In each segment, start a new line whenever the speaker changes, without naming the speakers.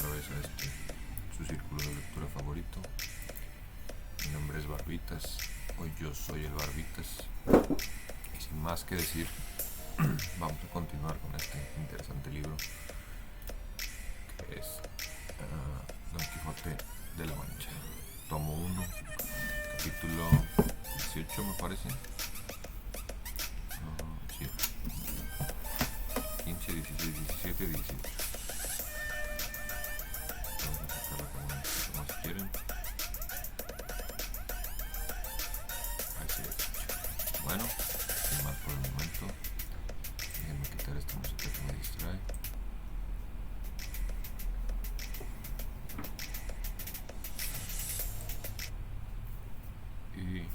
otra vez a su círculo de lectura favorito. Mi nombre es Barbitas, hoy yo soy el Barbitas. Y sin más que decir, vamos a continuar con este interesante libro que es Don Quijote de la Mancha, tomo 1, capítulo 18 me parece. Sí. 15, 16, 17, 18. Vamos a sacarla como un poquito más si quieren. Ahí se ve. Bueno, sin más por el momento, déjenme quitar esta música que me distrae. Y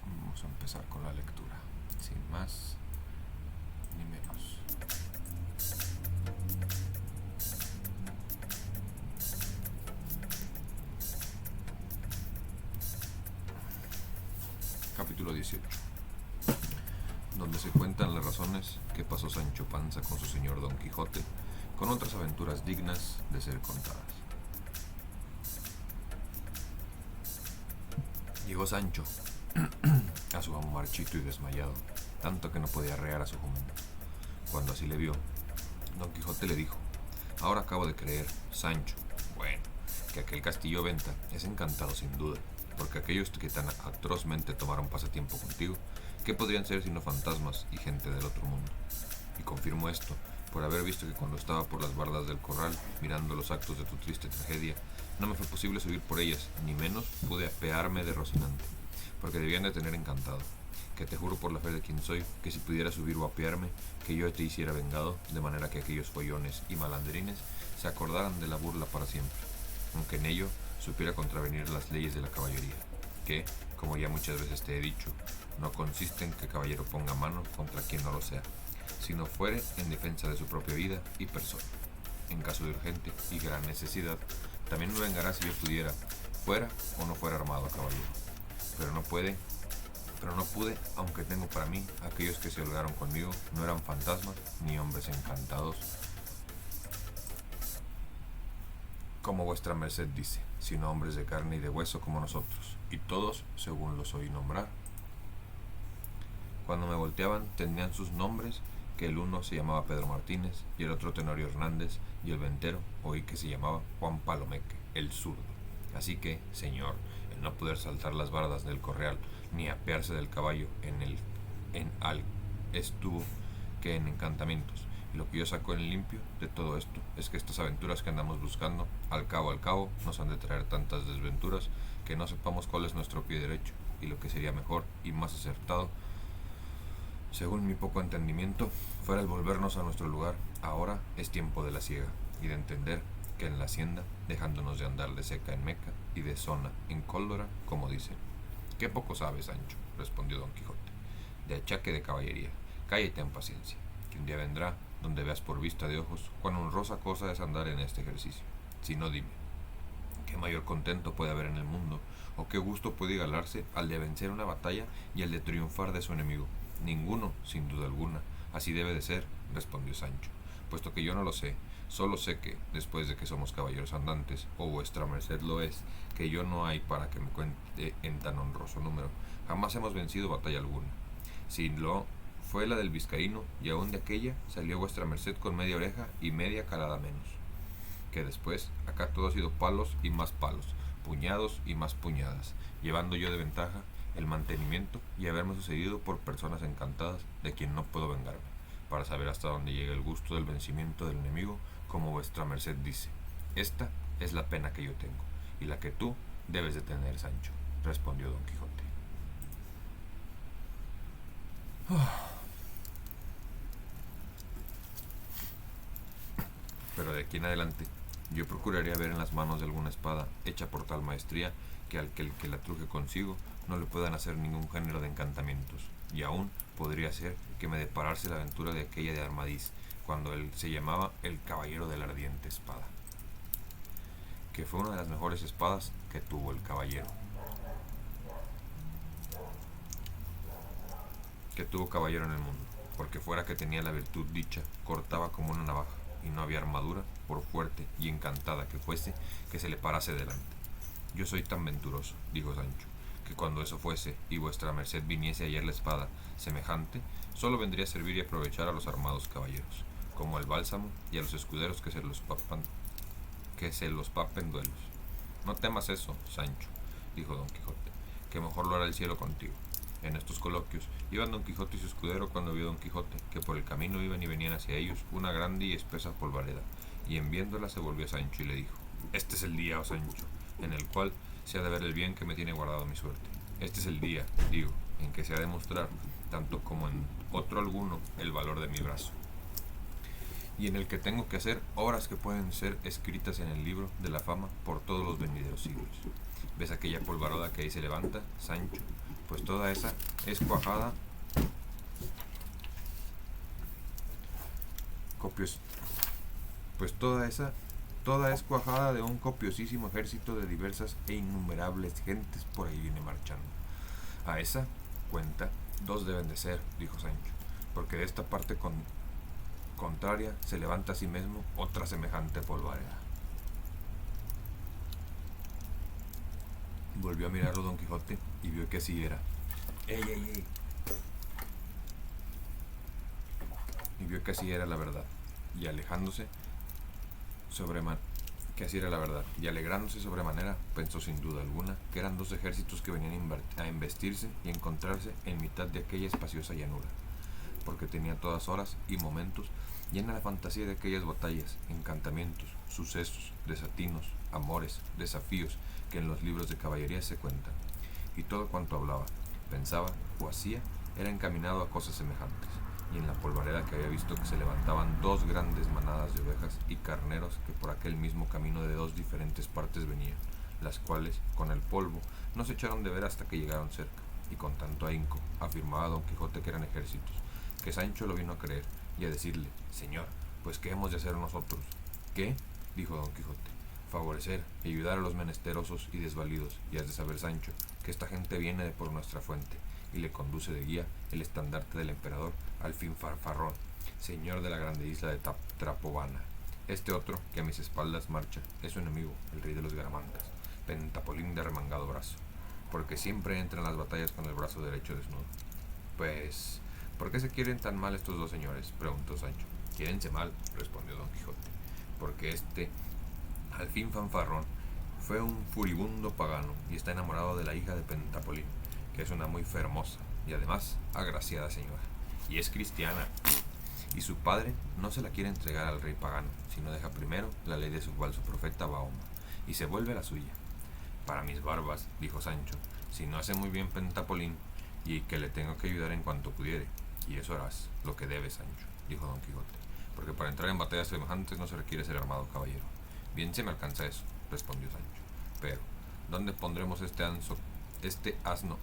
vamos a empezar con la lectura, sin más ni menos. Capítulo 18, donde se cuentan las razones que pasó Sancho Panza con su señor Don Quijote, con otras aventuras dignas de ser contadas. Llegó Sancho a su amo marchito y desmayado, tanto que no podía arrear a su jumento. Cuando así le vio, Don Quijote le dijo: ahora acabo de creer, Sancho, bueno, que aquel castillo venta es encantado sin duda, porque aquellos que tan atrozmente tomaron pasatiempo contigo, ¿qué podrían ser sino fantasmas y gente del otro mundo? Y confirmo esto por haber visto que cuando estaba por las bardas del corral, mirando los actos de tu triste tragedia, no me fue posible subir por ellas, ni menos pude apearme de Rocinante, porque debían de tener encantado. Que te juro por la fe de quien soy, que si pudiera subir o apearme, que yo te hiciera vengado, de manera que aquellos follones y malandrines se acordaran de la burla para siempre, aunque en ello supiera contravenir las leyes de la caballería, que, como ya muchas veces te he dicho, no consiste en que caballero ponga mano contra quien no lo sea, sino fuere en defensa de su propia vida y persona. En caso de urgente y gran necesidad, también me vengará si yo pudiera, fuera o no fuera armado, caballero. Pero no pude, aunque tengo para mí, aquellos que se holgaron conmigo no eran fantasmas ni hombres encantados, como vuestra merced dice, sino hombres de carne y de hueso como nosotros, y todos, según los oí nombrar, cuando me volteaban tenían sus nombres, que el uno se llamaba Pedro Martínez, y el otro Tenorio Hernández, y el ventero oí que se llamaba Juan Palomeque, el zurdo. Así que, señor, el no poder saltar las bardas del correal, ni apearse del caballo en al estuvo que en encantamientos. Y lo que yo saco en limpio de todo esto es que estas aventuras que andamos buscando, al cabo, nos han de traer tantas desventuras que no sepamos cuál es nuestro pie derecho, y lo que sería mejor y más acertado, según mi poco entendimiento, fuera el volvernos a nuestro lugar. Ahora es tiempo de la siega, y de entender que en la hacienda, dejándonos de andar de seca en meca y de zona en cólera, como dicen. Qué poco sabes, Sancho, respondió Don Quijote, de achaque de caballería. Cállate en paciencia, que un día vendrá donde veas por vista de ojos cuán honrosa cosa es andar en este ejercicio. Si no, dime, ¿qué mayor contento puede haber en el mundo, o qué gusto puede galarse al de vencer una batalla y al de triunfar de su enemigo? Ninguno, sin duda alguna. Así debe de ser, respondió Sancho, puesto que yo no lo sé. Solo sé que, después de que somos caballeros andantes, o vuestra merced lo es, que yo no hay para que me cuente en tan honroso número, jamás hemos vencido batalla alguna. Si lo fue la del vizcaíno, y aun de aquella salió vuestra merced con media oreja y media calada menos. Que después, acá todo ha sido palos y más palos, puñados y más puñadas, llevando yo de ventaja el mantenimiento y haberme sucedido por personas encantadas de quien no puedo vengarme, para saber hasta dónde llega el gusto del vencimiento del enemigo, como vuestra merced dice. Esta es la pena que yo tengo, y la que tú debes de tener, Sancho, respondió Don Quijote. Pero de aquí en adelante yo procuraría ver en las manos de alguna espada hecha por tal maestría que al que el que la truje consigo no le puedan hacer ningún género de encantamientos, y aún podría ser que me deparase la aventura de aquella de Armadiz, cuando él se llamaba el Caballero de la Ardiente Espada, que fue una de las mejores espadas que tuvo el caballero. que tuvo caballero en el mundo, porque fuera que tenía la virtud dicha, cortaba como una navaja, y no había armadura, por fuerte y encantada que fuese, que se le parase delante. Yo soy tan venturoso, dijo Sancho, que cuando eso fuese, y vuestra merced viniese a hallar la espada semejante, solo vendría a servir y aprovechar a los armados caballeros, como el bálsamo, y a los escuderos que se los papen duelos. No temas eso, Sancho, dijo don Quijote, que mejor lo hará el cielo contigo. En estos coloquios iban don Quijote y su escudero cuando vio don Quijote que por el camino iban y venían hacia ellos una grande y espesa polvareda, y en viéndola se volvió a Sancho y le dijo: Este es el día, oh Sancho, en el cual se ha de ver el bien que me tiene guardado mi suerte. Este es el día, digo, en que se ha de mostrar, tanto como en otro alguno, el valor de mi brazo, y en el que tengo que hacer obras que pueden ser escritas en el libro de la fama por todos los venideros siglos. ¿Ves aquella polvareda que ahí se levanta, Sancho? Pues toda esa es cuajada copios pues toda es cuajada de un copiosísimo ejército de diversas e innumerables gentes por ahí viene marchando. A esa cuenta dos deben de ser, dijo Sancho, porque de esta parte contraria se levanta a sí mismo otra semejante polvareda. Volvió a mirarlo don Quijote y vio que así era. ¡Ey, ey, ey! Y vio que así era la verdad, y alejándose que así era la verdad, y alegrándose sobremanera, pensó sin duda alguna que eran dos ejércitos que venían a embestirse y encontrarse en mitad de aquella espaciosa llanura, porque tenía todas horas y momentos llena la fantasía de aquellas batallas, encantamientos, sucesos, desatinos, amores, desafíos que en los libros de caballería se cuentan, y todo cuanto hablaba, pensaba o hacía era encaminado a cosas semejantes, y en la polvareda que había visto que se levantaban dos grandes manadas de ovejas y carneros que por aquel mismo camino de dos diferentes partes venían, las cuales, con el polvo, no se echaron de ver hasta que llegaron cerca, y con tanto ahínco afirmaba don Quijote que eran ejércitos, que Sancho lo vino a creer y a decirle: Señor, pues ¿qué hemos de hacer nosotros? ¿Qué? Dijo don Quijote: favorecer y ayudar a los menesterosos y desvalidos, y has de saber, Sancho, que esta gente viene de por nuestra fuente, y le conduce de guía el estandarte del emperador Alfín Fanfarrón, señor de la grande isla de Trapobana. Este otro, que a mis espaldas marcha, es su enemigo, el rey de los Garamantas, Pentapolín de remangado brazo, porque siempre entra en las batallas con el brazo derecho desnudo. Pues, ¿por qué se quieren tan mal estos dos señores?, preguntó Sancho. Quiérense mal, respondió don Quijote, porque este Alfín Fanfarrón fue un furibundo pagano y está enamorado de la hija de Pentapolín, que es una muy hermosa y además agraciada señora, y es cristiana, y su padre no se la quiere entregar al rey pagano, sino deja primero la ley de su falso profeta Bahoma, y se vuelve la suya. Para mis barbas, dijo Sancho, si no hace muy bien Pentapolín, y que le tengo que ayudar en cuanto pudiere, y eso harás, lo que debes, Sancho, dijo don Quijote, porque para entrar en batallas semejantes no se requiere ser armado caballero. Bien se me alcanza eso, respondió Sancho, pero ¿dónde pondremos este asno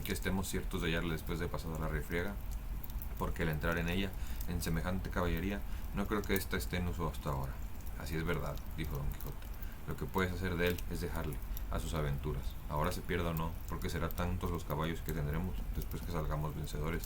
que estemos ciertos de hallarle después de pasada la refriega? Porque al entrar en ella, en semejante caballería, no creo que ésta esté en uso hasta ahora. Así es verdad, dijo don Quijote, lo que puedes hacer de él es dejarle a sus aventuras, ahora se pierda o no, porque será tantos los caballos que tendremos después que salgamos vencedores,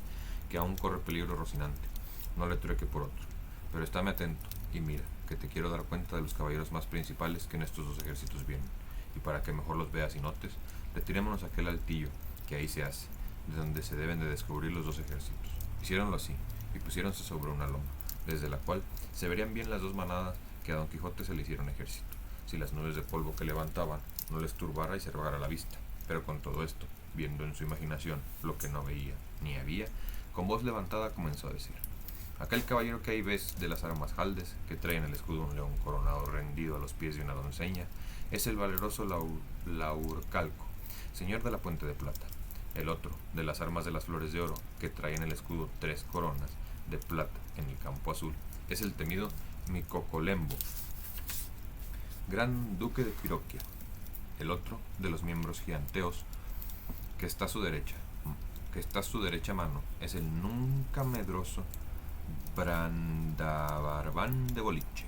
que aún corre peligro Rocinante. No le trueque por otro, pero estáme atento y mira, que te quiero dar cuenta de los caballeros más principales que en estos dos ejércitos vienen, y para que mejor los veas y notes, retirémonos a aquel altillo que ahí se hace, de donde se deben de descubrir los dos ejércitos. Hicieronlo así, y pusiéronse sobre una loma, desde la cual se verían bien las dos manadas que a don Quijote se le hicieron ejército, si las nubes de polvo que levantaban no les turbara y cerrara la vista. Pero con todo esto, viendo en su imaginación lo que no veía ni había, con voz levantada comenzó a decir: aquel caballero que ahí ves de las armas jaldes, que trae en el escudo un león coronado rendido a los pies de una doncella, es el valeroso Laurcalco, señor de la Puente de Plata. El otro, de las armas de las flores de oro, que trae en el escudo 3 coronas de plata en el campo azul, es el temido Micocolembo, gran duque de Quiroquia. El otro, de los miembros giganteos, que está a su derecha mano, es el nunca medroso Brandabarbán de Boliche,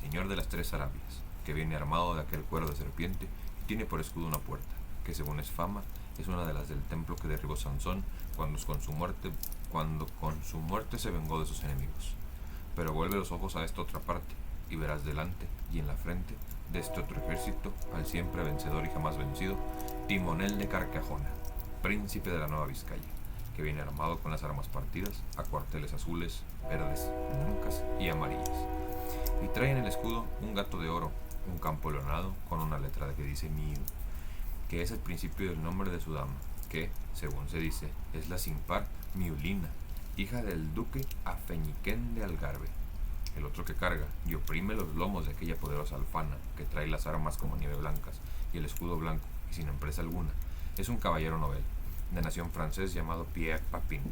señor de las 3 Arabias, que viene armado de aquel cuero de serpiente y tiene por escudo una puerta, que según es fama, es una de las del templo que derribó Sansón cuando con su muerte cuando con su muerte se vengó de sus enemigos. Pero vuelve los ojos a esta otra parte, y verás delante y en la frente de este otro ejército al siempre vencedor y jamás vencido, Timonel de Carcajona, príncipe de la Nueva Vizcaya, que viene armado con las armas partidas a cuarteles azules, verdes, blancas y amarillas. Y trae en el escudo un gato de oro, un campo leonado con una letra que dice Miu, que es el principio del nombre de su dama, que, según se dice, es la sin par Miulina, hija del duque Afeñiquén de Algarve. El otro que carga y oprime los lomos de aquella poderosa alfana, que trae las armas como nieve blancas y el escudo blanco y sin empresa alguna, es un caballero novel, de nación francés llamado Pierre Papin,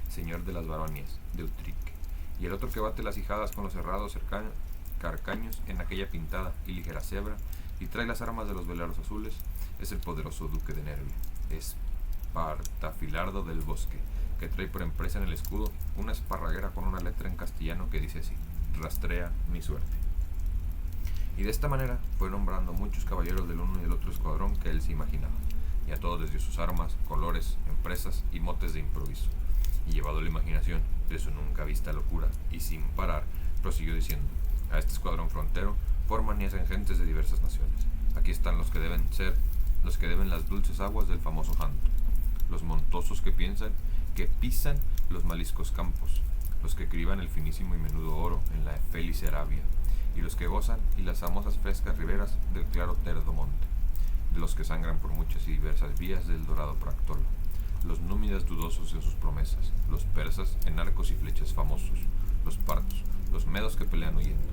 señor de las baronías de Utrique. Y el otro que bate las hijadas con los cerrados carcaños en aquella pintada y ligera cebra y trae las armas de los veleros azules es el poderoso duque de Nervia, Espartafilardo del Bosque, que trae por empresa en el escudo una esparraguera con una letra en castellano que dice así: rastrea mi suerte. Y de esta manera fue nombrando muchos caballeros del uno y del otro escuadrón que él se imaginaba, y a todos les dio sus armas, colores, empresas y motes de improviso. Y llevado la imaginación de su nunca vista locura, y sin parar, prosiguió diciendo: a este escuadrón frontero forman y hacen gentes de diversas naciones. Aquí están los que deben las dulces aguas del famoso Janto, los montosos que pisan los maliscos campos, los que criban el finísimo y menudo oro en la félice Arabia, y los que gozan y las famosas frescas riberas del claro Terdo Monte, de los que sangran por muchas y diversas vías del dorado Practolo, los númidas dudosos en sus promesas, los persas en arcos y flechas famosos, los partos, los medos que pelean huyendo,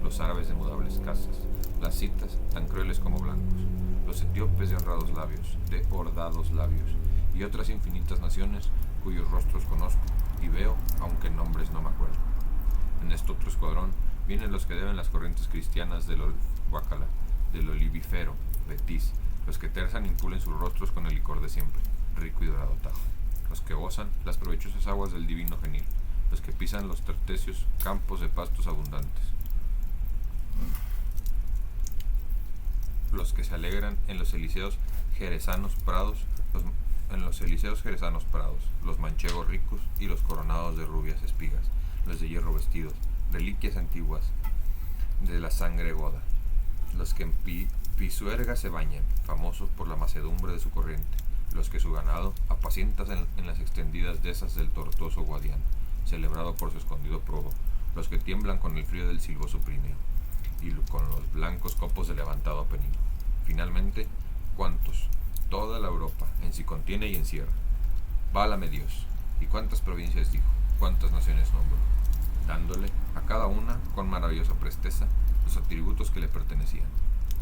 los árabes de mudables casas, las citas tan crueles como blancos, los etíopes de honrados labios, de hordados labios, y otras infinitas naciones cuyos rostros conozco y veo, aunque nombres no me acuerdo. En este otro escuadrón vienen los que deben las corrientes cristianas del Guacala, del Olivifero, Betis, los que terzan y pulen sus rostros con el licor de siempre, rico y dorado Tajo, los que gozan las provechosas aguas del divino Genil, los que pisan los tertecios campos de pastos abundantes, los que se alegran en los elíseos jerezanos prados, los manchegos ricos y los coronados de rubias espigas, los de hierro vestidos, reliquias antiguas de la sangre goda, los que en Pisuerga se bañan, famosos por la macedumbre de su corriente, los que su ganado apacientas en las extendidas dehesas del tortuoso Guadiana, celebrado por su escondido probo, los que tiemblan con el frío del silboso Prineo, y con los blancos copos del levantado Apenino. Finalmente, ¿cuántos? Toda la Europa en sí contiene y encierra. Válame Dios, ¿y cuántas provincias dijo? ¿Cuántas naciones nombró? Dándole a cada una, con maravillosa presteza, los atributos que le pertenecían,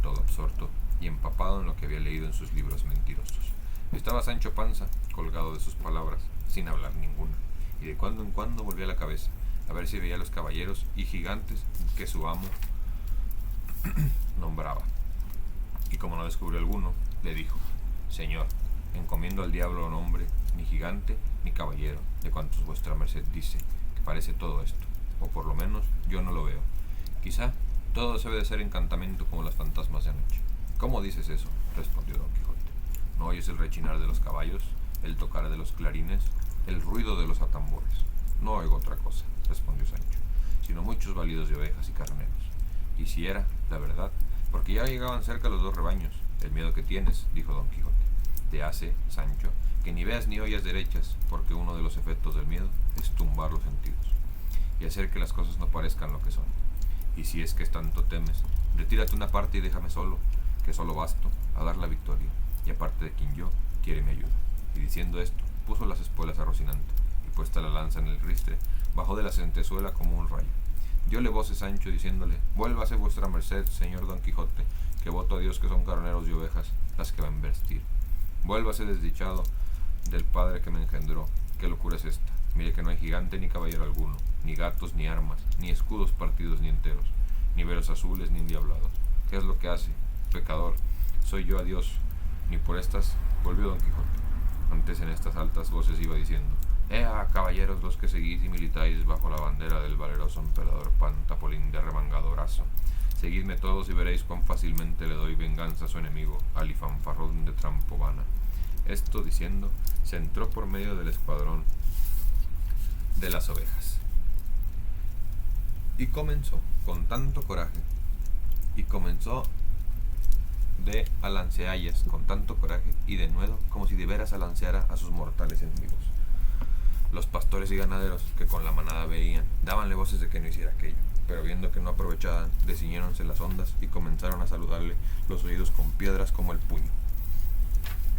todo absorto y empapado en lo que había leído en sus libros mentirosos. Estaba Sancho Panza, colgado de sus palabras, sin hablar ninguna, y de cuando en cuando volvía la cabeza, a ver si veía los caballeros y gigantes que su amo nombraba. Y como no descubrió alguno, le dijo: Señor, encomiendo al diablo no hombre, ni gigante, ni caballero, de cuantos vuestra merced dice, que parece todo esto, o por lo menos yo no lo veo. Quizá todo debe de ser encantamento como las fantasmas de anoche. ¿Cómo dices eso?, respondió Don Quijote. ¿No oyes el rechinar de los caballos, el tocar de los clarines, el ruido de los atambores? No oigo otra cosa, respondió Sancho, sino muchos balidos de ovejas y carneros. Y si era, la verdad, porque ya llegaban cerca los dos rebaños. El miedo que tienes, dijo Don Quijote, te hace, Sancho, que ni veas ni oyas derechas, porque uno de los efectos del miedo es tumbar los sentidos y hacer que las cosas no parezcan lo que son. Y si es que tanto temes, retírate una parte y déjame solo, que solo basto a dar la victoria, y aparte de quien yo, quiere mi ayuda. Y diciendo esto, puso las espuelas a Rocinante, y puesta la lanza en el ristre, bajó de la centezuela como un rayo. Dióle voces Sancho diciéndole: vuélvase vuestra merced, señor Don Quijote, que voto a Dios que son carneros y ovejas las que va a embestir. Vuélvase desdichado del padre que me engendró. ¿Qué locura es esta? Mire que no hay gigante ni caballero alguno, ni gatos ni armas, ni escudos partidos ni enteros, ni veros azules ni endiablados. ¿Qué es lo que hace? Pecador, soy yo a Dios. Ni por estas, volvió Don Quijote. Antes en estas altas voces iba diciendo: ¡Ea, caballeros los que seguís y militáis bajo la bandera del valeroso emperador Pantapolín de remangado brazo! Seguidme todos y veréis cuán fácilmente le doy venganza a su enemigo, Alifanfarrón de Trampovana. Esto diciendo, se entró por medio del escuadrón de las ovejas. Y comenzó con tanto coraje, y comenzó de alanceallas con tanto coraje y de nuevo como si de veras alanceara a sus mortales enemigos. Los pastores y ganaderos que con la manada veían, dábanle voces de que no hiciera aquello, pero viendo que no aprovechaban, desciñéronse las ondas y comenzaron a saludarle los oídos con piedras como el puño.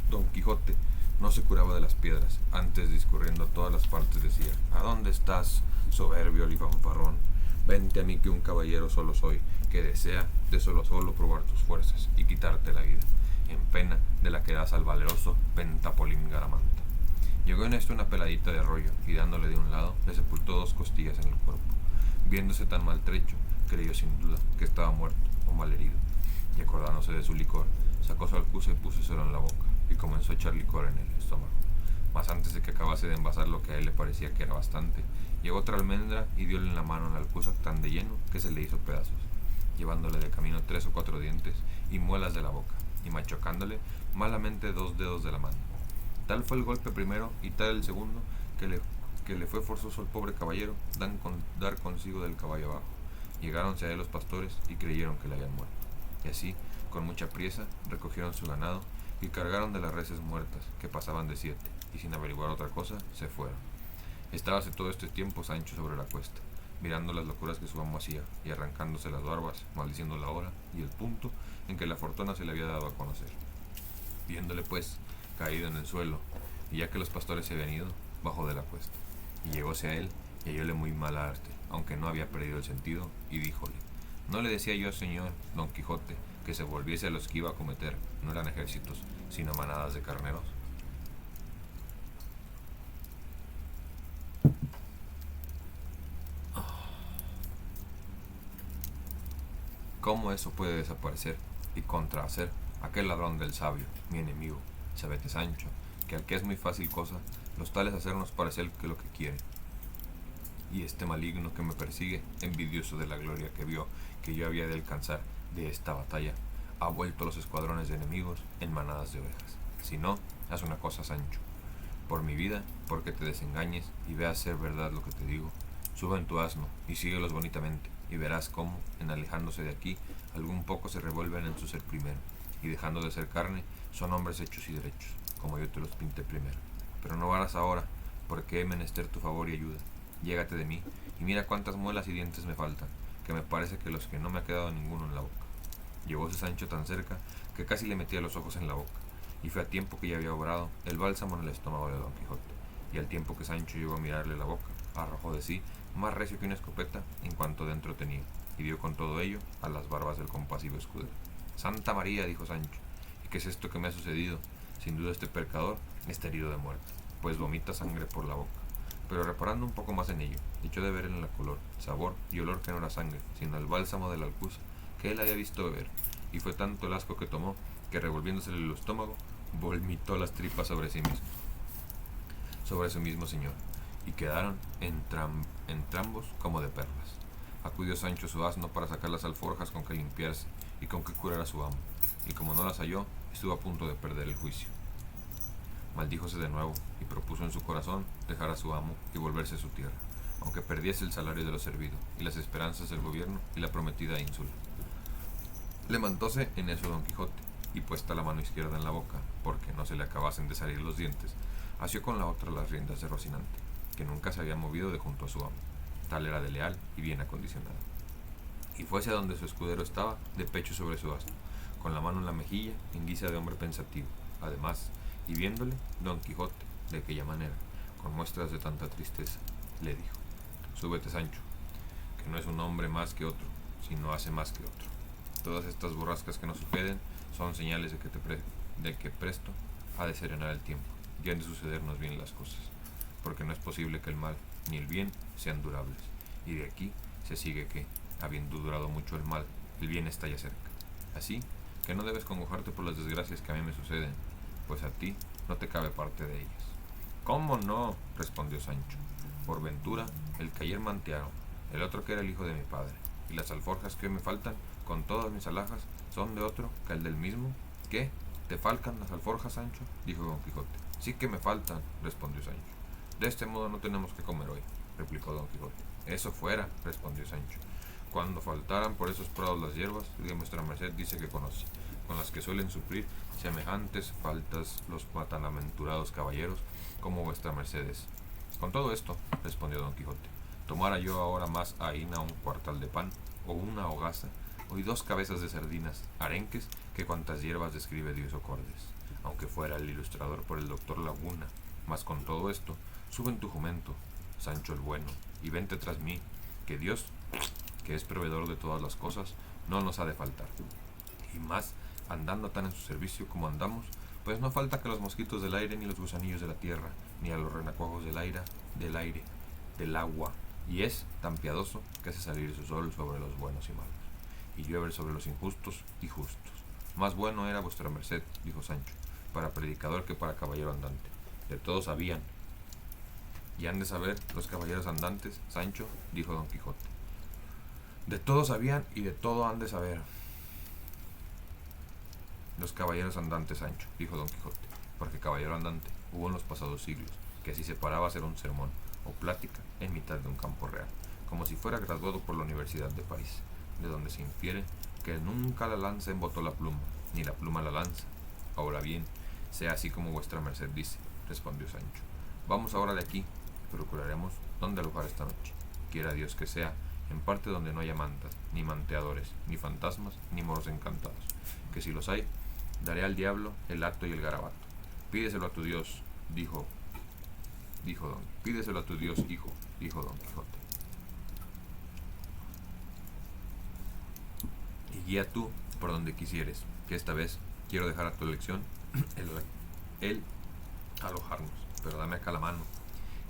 Don Quijote no se curaba de las piedras, antes discurriendo a todas las partes decía: ¿A dónde estás, soberbio y fanfarrón? Vente a mí que un caballero solo soy, que desea de solo probar tus fuerzas y quitarte la vida, en pena de la que das al valeroso Pentapolín Garamanta. Llegó en esto una peladita de arroyo, y dándole de un lado, le sepultó 2 costillas en el cuerpo. Viéndose tan maltrecho, creyó sin duda que estaba muerto o malherido, y acordándose de su licor, sacó su alcuza y púsoselo en la boca, y comenzó a echar licor en el estómago. Mas antes de que acabase de envasar lo que a él le parecía que era bastante, llegó otra almendra y diole en la mano en la alcuza tan de lleno que se le hizo pedazos, llevándole de camino 3 o 4 dientes y muelas de la boca, y machacándole malamente 2 dedos de la mano. Tal fue el golpe primero y tal el segundo que le fue forzoso al pobre caballero dar consigo del caballo abajo. Llegáronse a él los pastores y creyeron que le habían muerto. Y así, con mucha priesa, recogieron su ganado y cargaron de las reses muertas, que pasaban de 7, y sin averiguar otra cosa, se fueron. Estábase todo este tiempo Sancho sobre la cuesta, mirando las locuras que su amo hacía, y arrancándose las barbas, maldiciendo la hora y el punto en que la fortuna se le había dado a conocer. Viéndole pues caído en el suelo, y ya que los pastores se habían ido, bajó de la cuesta, y llegóse a él, y hallóle muy mala arte, aunque no había perdido el sentido, y díjole: ¿No le decía yo, señor Don Quijote, que se volviese a los que iba a cometer no eran ejércitos, sino manadas de carneros? ¿Cómo eso puede desaparecer y contrahacer aquel ladrón del sabio, mi enemigo? Sabete, Sancho, que al que es muy fácil cosa, los tales hacernos parecer que lo que quiere. Y este maligno que me persigue, envidioso de la gloria que vio que yo había de alcanzar de esta batalla, ha vuelto los escuadrones de enemigos en manadas de ovejas. Si no, haz una cosa, Sancho. Por mi vida, porque te desengañes y veas ser verdad lo que te digo, sube en tu asno y síguelos bonitamente, y verás cómo, en alejándose de aquí, algún poco se revuelven en su ser primero, y dejando de ser carne, son hombres hechos y derechos, como yo te los pinté primero. Pero no varas ahora, porque he menester tu favor y ayuda. Llégate de mí, y mira cuántas muelas y dientes me faltan, que me parece que los que no me ha quedado ninguno en la boca. Llegóse Sancho tan cerca, que casi le metía los ojos en la boca, y fue a tiempo que ya había obrado el bálsamo en el estómago de Don Quijote, y al tiempo que Sancho llegó a mirarle la boca, arrojó de sí, más recio que una escopeta, en cuanto dentro tenía, y dio con todo ello a las barbas del compasivo escudero. Santa María, dijo Sancho, ¿y qué es esto que me ha sucedido? Sin duda este pecador está herido de muerte, pues vomita sangre por la boca. Pero reparando un poco más en ello, echó de ver en el color, sabor y olor que no era sangre, sino el bálsamo de la alcuza, que él había visto beber, y fue tanto el asco que tomó, que revolviéndosele el estómago, vomitó las tripas sobre sí mismo, sobre su mismo señor, y quedaron entrambos como de perlas. Acudió Sancho a su asno para sacar las alforjas con que limpiarse y con que curar a su amo, y como no las halló, estuvo a punto de perder el juicio. Maldíjose de nuevo y propuso en su corazón dejar a su amo y volverse a su tierra, aunque perdiese el salario de lo servido y las esperanzas del gobierno y la prometida ínsula. Levantóse en eso Don Quijote, y puesta la mano izquierda en la boca, porque no se le acabasen de salir los dientes, asió con la otra las riendas de Rocinante, que nunca se había movido de junto a su amo, tal era de leal y bien acondicionado. Y fuese a donde su escudero estaba, de pecho sobre su asno, con la mano en la mejilla, en guisa de hombre pensativo. Además, y viéndole, Don Quijote, de aquella manera, con muestras de tanta tristeza, le dijo: Súbete, Sancho, que no es un hombre más que otro, sino hace más que otro. Todas estas borrascas que nos suceden son señales de que presto ha de serenar el tiempo, y han de sucedernos bien las cosas, porque no es posible que el mal ni el bien sean durables, y de aquí se sigue que, habiendo durado mucho el mal, el bien está ya cerca. Así que no debes congojarte por las desgracias que a mí me suceden, pues a ti no te cabe parte de ellas. ¿Cómo no?, respondió Sancho. Por ventura, el que ayer mantearon, el otro que era el hijo de mi padre, y las alforjas que hoy me faltan, con todas mis alhajas, son de otro que el del mismo. ¿Qué? ¿Te faltan las alforjas, Sancho?, dijo Don Quijote. Sí que me faltan, respondió Sancho. De este modo no tenemos que comer hoy. replicó Don Quijote. Eso fuera, respondió Sancho, cuando faltaran por esos prados las hierbas que vuestra merced dice que conoce, con las que suelen suplir semejantes faltas los matalaventurados caballeros como vuestra merced es. Con todo esto, respondió Don Quijote, tomara yo ahora más harina un cuartal de pan, o una hogaza, y 2 cabezas de sardinas, arenques, que cuantas hierbas describe Dios Ocordes, aunque fuera el ilustrador por el doctor Laguna. Mas con todo esto, sube en tu jumento, Sancho el bueno, y vente tras mí, que Dios, que es proveedor de todas las cosas, no nos ha de faltar. Y más, andando tan en su servicio como andamos, pues no falta que los mosquitos del aire, ni los gusanillos de la tierra, ni a los renacuajos del aire, del agua, y es tan piadoso que hace salir su sol sobre los buenos y malos, y llueve sobre los injustos y justos. Más bueno era vuestra merced, dijo Sancho, para predicador que para caballero andante. De todos sabían, y han de saber los caballeros andantes, Sancho, dijo Don Quijote. De todo sabían y de todo han de saber los caballeros andantes, Sancho, dijo Don Quijote, porque caballero andante hubo en los pasados siglos, que así se paraba a hacer un sermón o plática en mitad de un campo real, como si fuera graduado por la Universidad de París, de donde se infiere que nunca la lanza embotó la pluma, ni la pluma la lanza. Ahora bien, sea así como vuestra merced dice, respondió Sancho. Vamos ahora de aquí, procuraremos dónde alojar esta noche, quiera Dios que sea en parte donde no haya mantas, ni manteadores, ni fantasmas, ni moros encantados, que si los hay, daré al diablo el acto y el garabato. Pídeselo a tu Dios, pídeselo a tu Dios, hijo, dijo Don Quijote. Y guía tú por donde quisieres, que esta vez quiero dejar a tu elección el alojarnos, pero dame acá la mano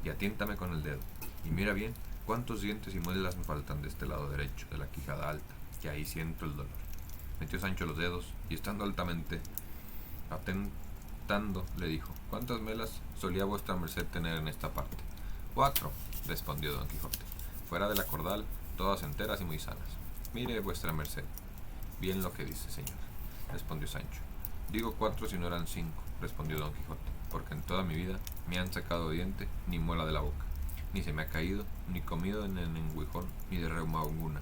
y atiéntame con el dedo, y mira bien cuántos dientes y muelas me faltan de este lado derecho de la quijada alta, que ahí siento el dolor. Metió Sancho los dedos y estando altamente atentando le dijo: ¿Cuántas muelas solía vuestra merced tener en esta parte? 4, respondió Don Quijote, fuera de la cordal, todas enteras y muy sanas. Mire vuestra merced bien lo que dice, señor, respondió Sancho. Digo 4 si no eran 5, respondió Don Quijote, porque en toda mi vida me han sacado diente ni muela de la boca, ni se me ha caído, ni comido en el enguijón, ni de reuma alguna.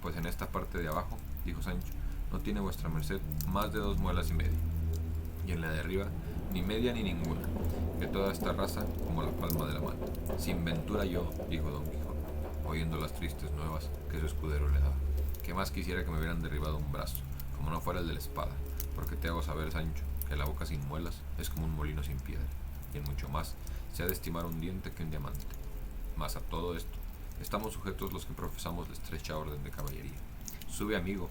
Pues en esta parte de abajo, dijo Sancho, no tiene vuestra merced más de 2 muelas y media, y en la de arriba ni media ni ninguna, que toda esta raza como la palma de la mano. Sin ventura yo, dijo Don Quijote, oyendo las tristes nuevas que su escudero le daba, que más quisiera que me hubieran derribado un brazo, como no fuera el de la espada, porque te hago saber, Sancho, que la boca sin muelas es como un molino sin piedra, y en mucho más se ha de estimar un diente que un diamante. Mas a todo esto, estamos sujetos los que profesamos la estrecha orden de caballería. Sube, amigo,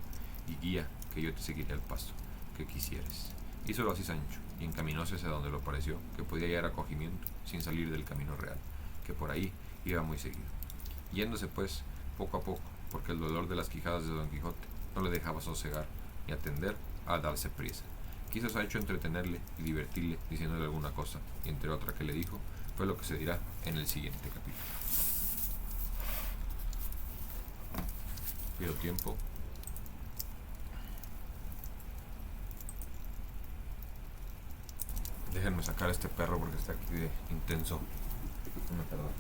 y guía, que yo te seguiré al paso que quisieres. Hízolo así Sancho, y encaminóse hacia donde lo pareció que podía hallar acogimiento sin salir del camino real, que por ahí iba muy seguido. Yéndose pues, poco a poco, porque el dolor de las quijadas de Don Quijote no le dejaba sosegar ni atender a darse prisa. Quiso Sancho entretenerle y divertirle diciéndole alguna cosa, y entre otra que le dijo, fue lo que se dirá en el siguiente capítulo. Pido tiempo. Déjenme sacar a este perro porque está aquí de intenso. No, perdón.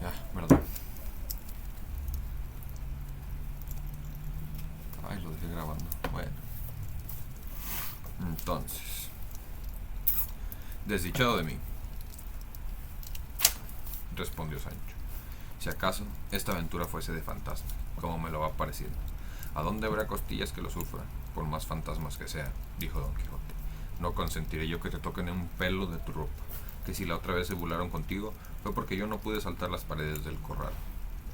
Ya, perdón. Ay, lo dejé grabando. Bueno. Entonces. Desdichado de mí, respondió Sancho. Si acaso esta aventura fuese de fantasma, como me lo va pareciendo. ¿A dónde habrá costillas que lo sufran, por más fantasmas que sean? Dijo Don Quijote. No consentiré yo que te toquen un pelo de tu ropa, que si la otra vez se burlaron contigo fue porque yo no pude saltar las paredes del corral.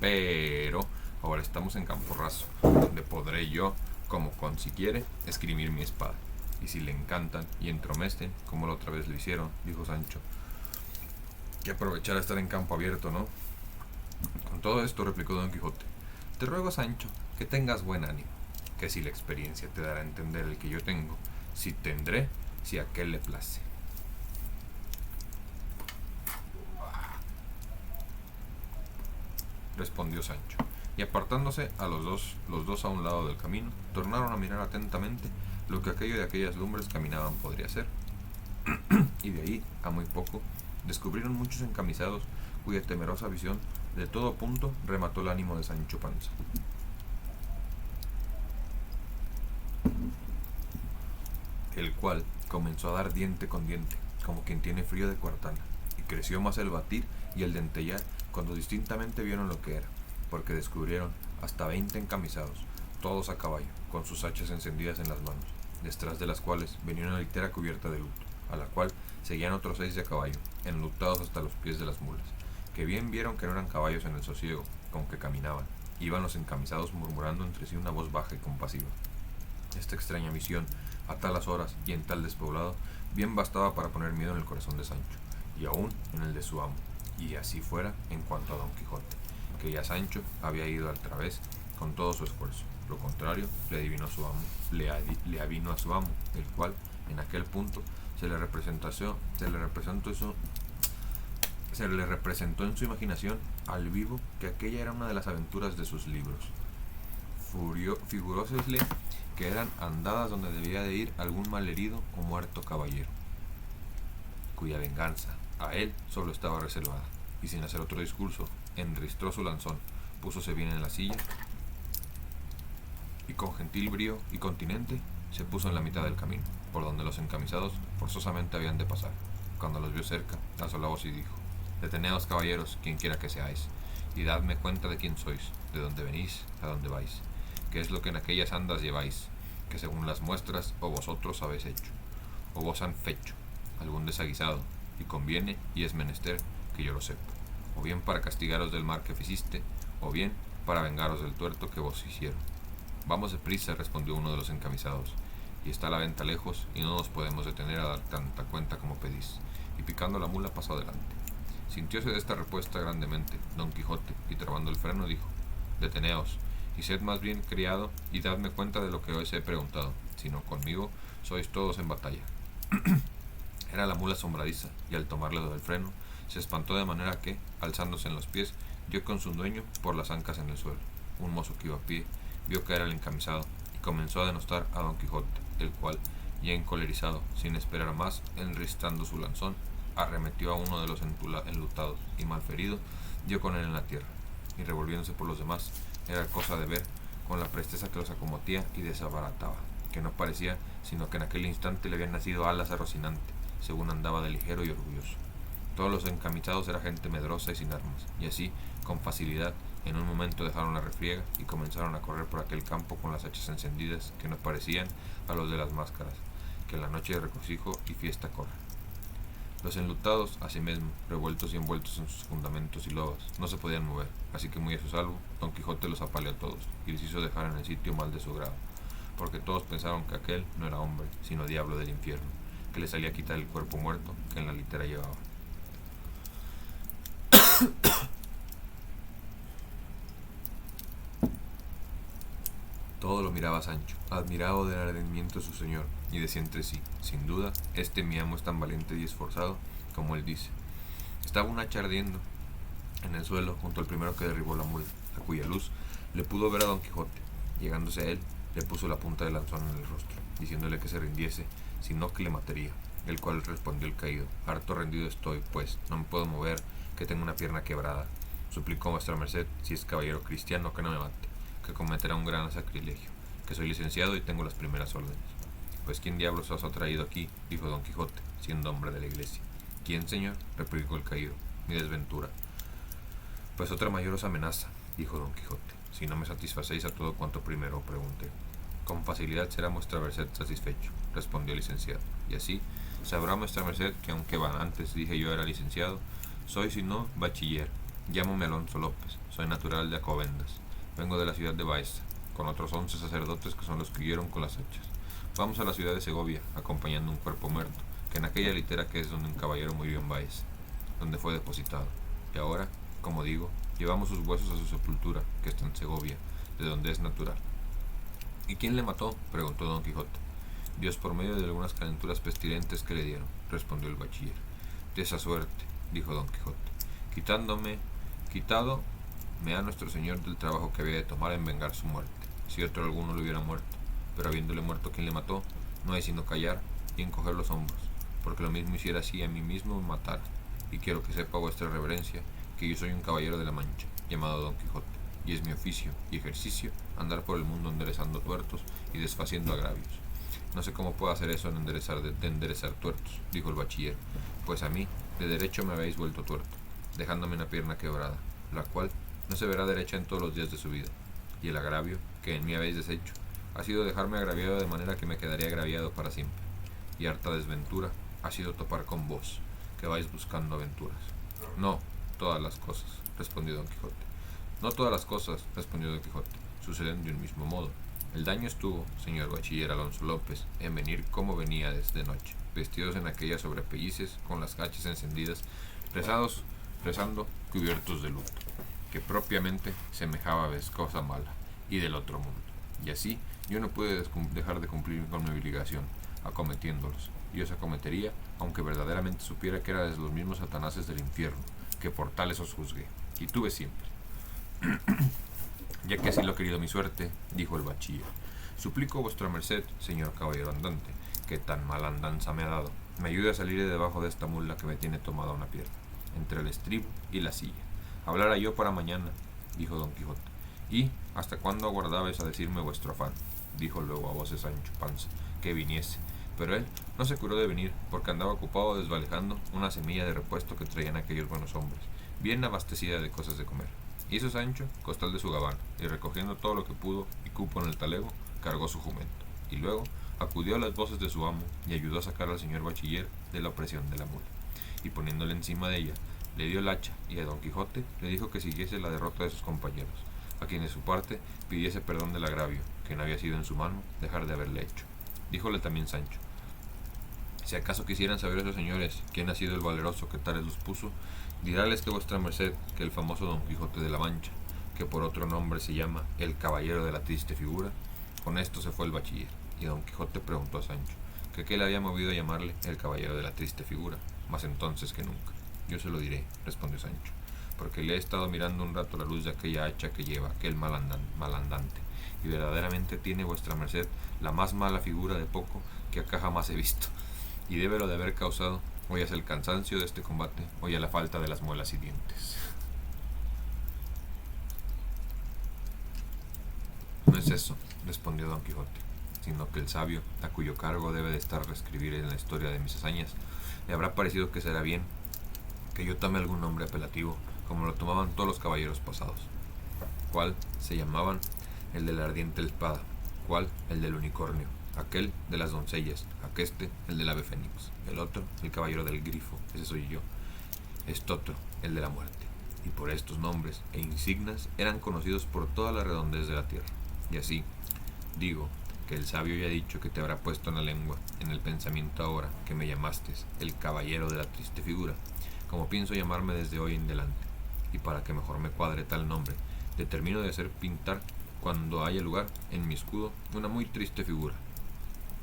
Pero ahora estamos en campo raso, donde podré yo, como consiquiere, esgrimir mi espada. Y si le encantan y entrometen, como la otra vez lo hicieron, dijo Sancho, que aprovechar a estar en campo abierto, ¿no? Con todo esto, replicó Don Quijote, te ruego, Sancho, que tengas buen ánimo, que si la experiencia te dará a entender el que yo tengo, si tendré, si a aquel le place. Respondió Sancho, y apartándose a los dos a un lado del camino, tornaron a mirar atentamente lo que aquello de aquellas lumbres caminaban podría ser. Y de ahí, a muy poco, descubrieron muchos encamisados cuya temerosa visión de todo punto remató el ánimo de Sancho Panza. El cual comenzó a dar diente con diente, como quien tiene frío de cuartana, y creció más el batir y el dentellar cuando distintamente vieron lo que era, porque descubrieron hasta 20 encamisados, todos a caballo, con sus hachas encendidas en las manos, detrás de las cuales venía una litera cubierta de luto, a la cual seguían otros 6 de a caballo, enlutados hasta los pies de las mulas, que bien vieron que no eran caballos en el sosiego con que caminaban. Iban los encamisados murmurando entre sí una voz baja y compasiva. Esta extraña visión, a talas horas y en tal despoblado, bien bastaba para poner miedo en el corazón de Sancho, y aún en el de su amo, y así fuera en cuanto a Don Quijote, que ya Sancho había ido al través con todo su esfuerzo. Lo contrario le adivino a su amo, le avino a su amo, el cual en aquel punto se le representó en su imaginación al vivo que aquella era una de las aventuras de sus libros. Figurósele que eran andadas donde debía de ir algún malherido o muerto caballero, cuya venganza a él solo estaba reservada, y sin hacer otro discurso, enristró su lanzón, púsose bien en la silla, y con gentil brío y continente se puso en la mitad del camino, por donde los encamisados forzosamente habían de pasar. Cuando los vio cerca, alzó la voz y dijo: Deteneos, caballeros, quien quiera que seáis, y dadme cuenta de quién sois, de dónde venís, a dónde vais, qué es lo que en aquellas andas lleváis, que según las muestras o vosotros habéis hecho, o vos han fecho, algún desaguisado, y conviene y es menester que yo lo sepa, o bien para castigaros del mal que ficiste, o bien para vengaros del tuerto que vos hicieron. Vamos deprisa, respondió uno de los encamisados, y está la venta lejos, y no nos podemos detener a dar tanta cuenta como pedís. Y picando la mula pasó adelante. Sintióse de esta respuesta grandemente Don Quijote, y trabando el freno dijo: Deteneos, y sed más bien criado, y dadme cuenta de lo que os he preguntado, sino conmigo sois todos en batalla. Era la mula asombradiza, y al tomarle del freno, se espantó de manera que, alzándose en los pies, dio con su dueño por las ancas en el suelo. Un mozo que iba a pie vio caer al encamisado, y comenzó a denostar a Don Quijote, el cual, ya encolerizado, sin esperar más, enristrando su lanzón, arremetió a uno de los enlutados, y malferido, dio con él en la tierra, y revolviéndose por los demás, era cosa de ver con la presteza que los acomotía y desabarataba, que no parecía sino que en aquel instante le habían nacido alas a Rocinante, según andaba de ligero y orgulloso. Todos los encamisados eran gente medrosa y sin armas, y así, con facilidad, en un momento dejaron la refriega y comenzaron a correr por aquel campo con las hachas encendidas que no parecían a los de las máscaras, que en la noche de regocijo y fiesta corren. Los enlutados, asimismo, revueltos y envueltos en sus fundamentos y lobas, no se podían mover, así que muy a su salvo, Don Quijote los apaleó a todos, y les hizo dejar en el sitio mal de su grado, porque todos pensaron que aquel no era hombre, sino diablo del infierno, que le salía a quitar el cuerpo muerto que en la litera llevaba. Todo lo miraba Sancho, admirado del ardimiento de su señor, y decía entre sí: sin duda, este mi amo es tan valiente y esforzado como él dice. Estaba un hacha ardiendo en el suelo junto al primero que derribó la mula, a cuya luz le pudo ver a Don Quijote. Llegándose a él, le puso la punta del lanzón en el rostro, diciéndole que se rindiese, sino que le mataría. El cual respondió el caído: harto rendido estoy, pues no me puedo mover, que tengo una pierna quebrada. Suplicó vuestra merced, si es caballero cristiano, que no me mate, que cometerá un gran sacrilegio, que soy licenciado y tengo las primeras órdenes. Pues ¿quién diablos os ha traído aquí?, dijo Don Quijote, siendo hombre de la iglesia. ¿Quién, señor?, replicó el caído. Mi desventura. Pues otra mayor os amenaza, dijo Don Quijote, si no me satisfacéis a todo cuanto primero pregunté. Con facilidad será vuestra merced satisfecho, respondió el licenciado, y así sabrá vuestra merced que aunque antes dije yo era licenciado, soy si no bachiller, Llámame Alonso López, soy natural de Acovendas, vengo de la ciudad de Baeza, con otros 11 sacerdotes que son los que huyeron con las hachas. Vamos a la ciudad de Segovia, acompañando un cuerpo muerto, que en aquella litera que es donde un caballero murió en Baeza, donde fue depositado. Y ahora, como digo, llevamos sus huesos a su sepultura, que está en Segovia, de donde es natural. ¿Y quién le mató?, preguntó don Quijote. Dios, por medio de algunas calenturas pestilentes que le dieron, respondió el bachiller. De esa suerte, dijo don Quijote, quitado me ha nuestro señor del trabajo que había de tomar en vengar su muerte, si otro alguno le hubiera muerto, pero habiéndole muerto quien le mató, no hay sino callar y encoger los hombros, porque lo mismo hiciera así a mí mismo me matara. Y quiero que sepa vuestra reverencia que yo soy un caballero de la Mancha, llamado Don Quijote, y es mi oficio y ejercicio andar por el mundo enderezando tuertos y desfaciendo agravios. No sé cómo puedo hacer eso de enderezar tuertos, dijo el bachiller, pues a mí de derecho me habéis vuelto tuerto, dejándome una pierna quebrada, la cual no se verá derecha en todos los días de su vida, y el agravio que en mí habéis deshecho ha sido dejarme agraviado de manera que me quedaría agraviado para siempre, y harta desventura ha sido topar con vos, que vais buscando aventuras. No todas las cosas, respondió don Quijote. No todas las cosas, respondió don Quijote, suceden de un mismo modo. El daño estuvo, señor bachiller Alonso López, en venir como venía desde noche, vestidos en aquellas sobrepellices, con las hachas encendidas, rezando cubiertos de luto, que propiamente semejaba cosa mala, y del otro mundo. Y así yo no pude dejar de cumplir con mi obligación, acometiéndolos, y os acometería, aunque verdaderamente supiera que era de los mismos satanases del infierno, que por tales os juzgué, y tuve siempre. Ya que así lo ha querido mi suerte, dijo el bachiller, suplico a vuestra merced, señor caballero andante, que tan mala andanza me ha dado, me ayude a salir de debajo de esta mula que me tiene tomada una pierna, entre el estribo y la silla. Hablara yo para mañana, dijo don Quijote. ¿Y hasta cuándo aguardabais a decirme vuestro afán? Dijo luego a voces Sancho Panza, que viniese. Pero él no se curó de venir, porque andaba ocupado desvalijando una semilla de repuesto que traían aquellos buenos hombres, bien abastecida de cosas de comer. Hizo Sancho costal de su gabán, y recogiendo todo lo que pudo y cupo en el talego, cargó su jumento, y luego acudió a las voces de su amo y ayudó a sacar al señor bachiller de la opresión de la mula, y poniéndole encima de ella, le dio el hacha, y a don Quijote le dijo que siguiese la derrota de sus compañeros, a quien de su parte pidiese perdón del agravio, que no había sido en su mano dejar de haberle hecho. Díjole también Sancho, si acaso quisieran saber esos señores quién ha sido el valeroso que tales los puso, diráles que vuestra merced que el famoso don Quijote de la Mancha, que por otro nombre se llama el caballero de la triste figura. Con esto se fue el bachiller, y don Quijote preguntó a Sancho que qué le había movido a llamarle el caballero de la triste figura, más entonces que nunca. Yo se lo diré, respondió Sancho, porque le he estado mirando un rato la luz de aquella hacha que lleva aquel malandante, y verdaderamente tiene vuestra merced la más mala figura de poco que acá jamás he visto, y débelo de haber causado o ya es el cansancio de este combate, o ya la falta de las muelas y dientes. No es eso, respondió don Quijote, sino que el sabio, a cuyo cargo debe de estar reescribir en la historia de mis hazañas, le habrá parecido que será bien que yo tome algún nombre apelativo, como lo tomaban todos los caballeros pasados, cuál se llamaban el de la ardiente espada, cuál el del unicornio, aquel de las doncellas, aqueste el del ave fénix, el otro el caballero del grifo, ese soy yo, estotro el de la muerte, y por estos nombres e insignias eran conocidos por toda la redondez de la tierra. Y así, digo, que el sabio ya ha dicho que te habrá puesto en la lengua, en el pensamiento ahora, que me llamaste el caballero de la triste figura, como pienso llamarme desde hoy en delante, y para que mejor me cuadre tal nombre, determino de hacer pintar, cuando haya lugar, en mi escudo, una muy triste figura.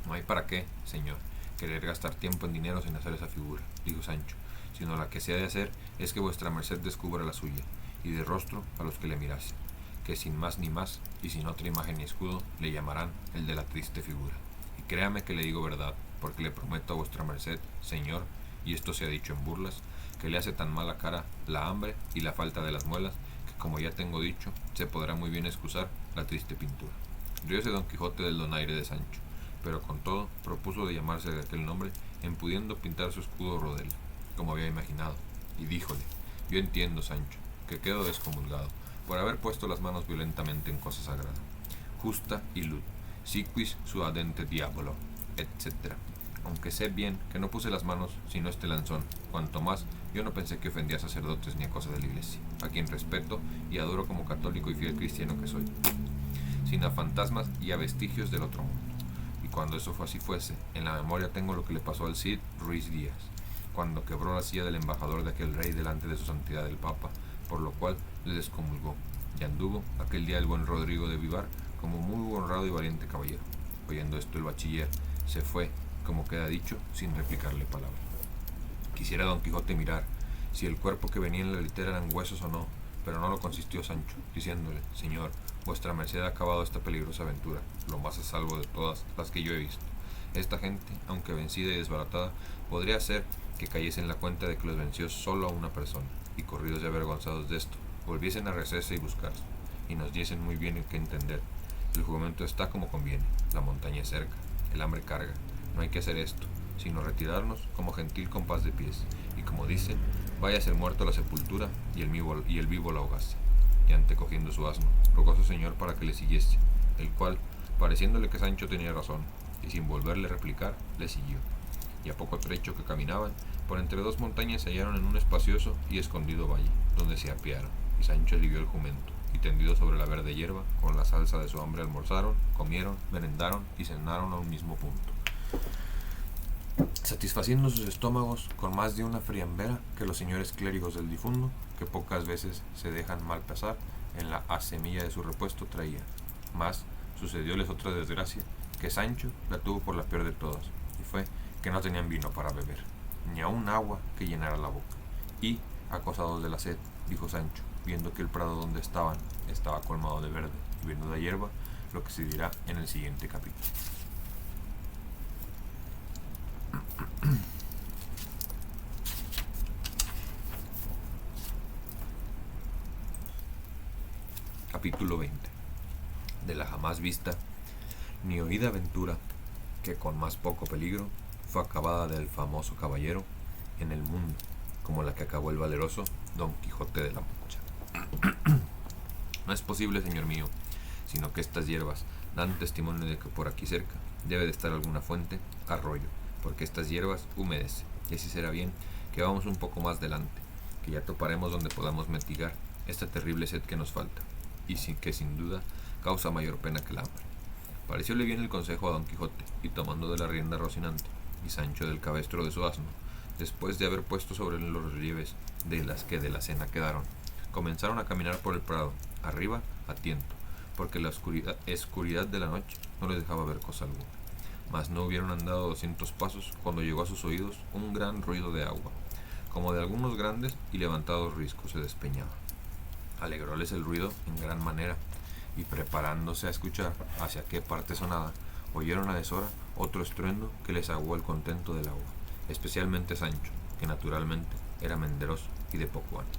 No hay para qué, señor, querer gastar tiempo en dinero sin hacer esa figura, dijo Sancho, sino la que se ha de hacer es que vuestra merced descubra la suya, y de rostro a los que le mirasen, que sin más ni más, y sin otra imagen ni escudo, le llamarán el de la triste figura. Y créame que le digo verdad, porque le prometo a vuestra merced, señor, y esto se ha dicho en burlas, que le hace tan mala cara la hambre y la falta de las muelas, que como ya tengo dicho, se podrá muy bien excusar la triste pintura. Rióse don Quijote del donaire de Sancho, pero con todo propuso de llamarse de aquel nombre, en pudiendo pintar su escudo rodela, como había imaginado, y díjole, yo entiendo, Sancho, que quedo descomulgado, por haber puesto las manos violentamente en cosa sagrada. Justa y lud, siquis suadente diabolo, etc. aunque sé bien que no puse las manos sino este lanzón. Cuanto más, yo no pensé que ofendía a sacerdotes ni a cosas de la iglesia, a quien respeto y adoro como católico y fiel cristiano que soy, sino a fantasmas y a vestigios del otro mundo. Y cuando eso así fuese, en la memoria tengo lo que le pasó al Cid Ruiz Díaz, cuando quebró la silla del embajador de aquel rey delante de su santidad el Papa, por lo cual le descomulgó, y anduvo aquel día el buen Rodrigo de Vivar como muy honrado y valiente caballero. Oyendo esto el bachiller se fue, como queda dicho, sin replicarle palabra. Quisiera don Quijote mirar si el cuerpo que venía en la litera eran huesos o no, pero no lo consistió Sancho, diciéndole: Señor, vuestra merced ha acabado esta peligrosa aventura, lo más a salvo de todas las que yo he visto. Esta gente, aunque vencida y desbaratada, podría ser que cayese en la cuenta de que los venció solo a una persona, y corridos y avergonzados de esto, volviesen a rehacerse y buscarse, y nos diesen muy bien en qué entender. El jugamento está como conviene, la montaña es cerca, el hambre carga, no hay que hacer esto, sino retirarnos como gentil compás de pies, y como dicen, vaya a ser muerto a la sepultura y el vivo la ahogase. Y antecogiendo su asno, rogó a su señor para que le siguiese, el cual, pareciéndole que Sancho tenía razón, y sin volverle a replicar, le siguió. Y a poco trecho que caminaban, por entre dos montañas se hallaron en un espacioso y escondido valle, donde se apearon, y Sancho alivió el jumento, y tendido sobre la verde hierba, con la salsa de su hambre almorzaron, comieron, merendaron y cenaron a un mismo punto, satisfaciendo sus estómagos con más de una friambera que los señores clérigos del difundo, que pocas veces se dejan mal pasar, en la asemilla de su repuesto traían. Mas sucedióles otra desgracia, que Sancho la tuvo por la peor de todas, y fue que no tenían vino para beber, ni aun agua que llenara la boca. Y, acosados de la sed, dijo Sancho, viendo que el prado donde estaban estaba colmado de verde y venuda hierba, lo que se dirá en el siguiente capítulo. Capítulo 20. De la jamás vista ni oída aventura, que con más poco peligro fue acabada del famoso caballero en el mundo, como la que acabó el valeroso Don Quijote de la Mancha. No es posible, señor mío, sino que estas hierbas dan testimonio de que por aquí cerca debe de estar alguna fuente, arroyo, porque estas hierbas humedecen, y así será bien que vamos un poco más delante, que ya toparemos donde podamos mitigar esta terrible sed que nos falta, y que sin duda causa mayor pena que el hambre. Parecióle bien el consejo a don Quijote, y tomando de la rienda Rocinante y Sancho del cabestro de su asno, después de haber puesto sobre los relieves de las que de la cena quedaron, comenzaron a caminar por el prado, arriba a tiento, porque la oscuridad de la noche no les dejaba ver cosa alguna. Mas no hubieron andado 200 pasos cuando llegó a sus oídos un gran ruido de agua, como de algunos grandes y levantados riscos se despeñaba. Alegróles el ruido en gran manera, y preparándose a escuchar hacia qué parte sonaba, oyeron a deshora otro estruendo que les aguó el contento del agua, especialmente Sancho, que naturalmente era menderoso y de poco ánimo.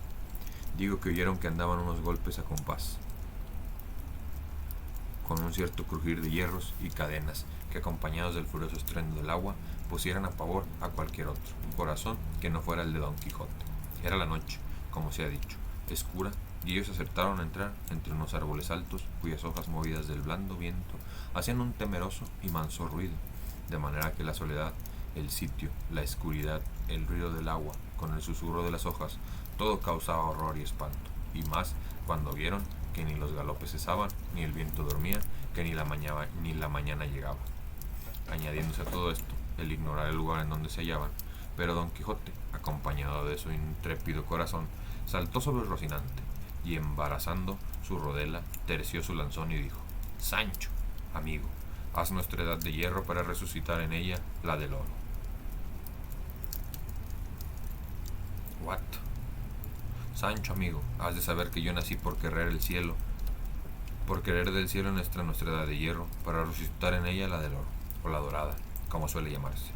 Digo que oyeron que andaban unos golpes a compás, con un cierto crujir de hierros y cadenas, que acompañados del furioso estruendo del agua, pusieran a pavor a cualquier otro corazón que no fuera el de Don Quijote. Era la noche, como se ha dicho, escura, y ellos acertaron a entrar entre unos árboles altos, cuyas hojas movidas del blando viento hacían un temeroso y manso ruido, de manera que la soledad, el sitio, la oscuridad, el ruido del agua, con el susurro de las hojas, todo causaba horror y espanto, y más cuando vieron que ni los galopes cesaban, ni el viento dormía, que ni la mañana llegaba. Añadiéndose a todo esto, el ignorar el lugar en donde se hallaban, pero Don Quijote, acompañado de su intrépido corazón, saltó sobre Rocinante, y embarazando su rodela, terció su lanzón y dijo: Sancho, amigo, haz nuestra edad de hierro para resucitar en ella la del oro. What? Sancho, amigo, has de saber que yo nací por querer el cielo, por querer del cielo nuestra edad de hierro, para resucitar en ella la del oro, o la dorada, como suele llamarse.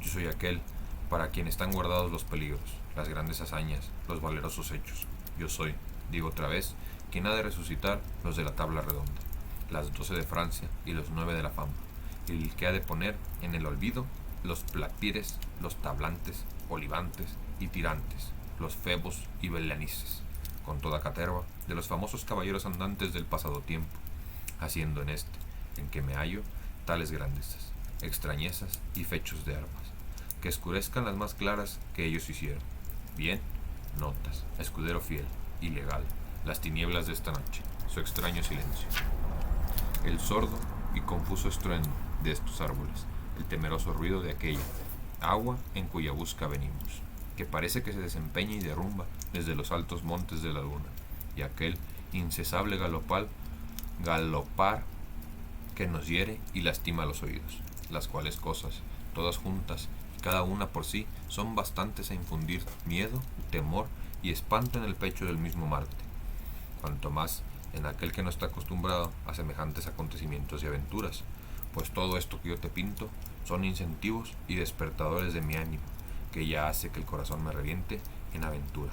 Yo soy aquel para quien están guardados los peligros, las grandes hazañas, los valerosos hechos. Yo soy, digo otra vez, quien ha de resucitar los de la tabla redonda, las 12 de Francia y los 9 de la fama, y el que ha de poner en el olvido los platires, los tablantes, olivantes y tirantes, los febos y belanices, con toda caterva de los famosos caballeros andantes del pasado tiempo, haciendo en este, en que me hallo, tales grandezas, extrañezas y fechos de armas, que escurezcan las más claras que ellos hicieron. Bien, notas, escudero fiel y legal, las tinieblas de esta noche, su extraño silencio, el sordo y confuso estruendo de estos árboles, el temeroso ruido de aquella agua en cuya busca venimos, que parece que se desempeña y derrumba desde los altos montes de la luna, y aquel incesable galopar que nos hiere y lastima los oídos, las cuales cosas, todas juntas y cada una por sí, son bastantes a infundir miedo, temor y espanto en el pecho del mismo Marte, cuanto más en aquel que no está acostumbrado a semejantes acontecimientos y aventuras, pues todo esto que yo te pinto son incentivos y despertadores de mi ánimo, que ya hace que el corazón me reviente en aventura,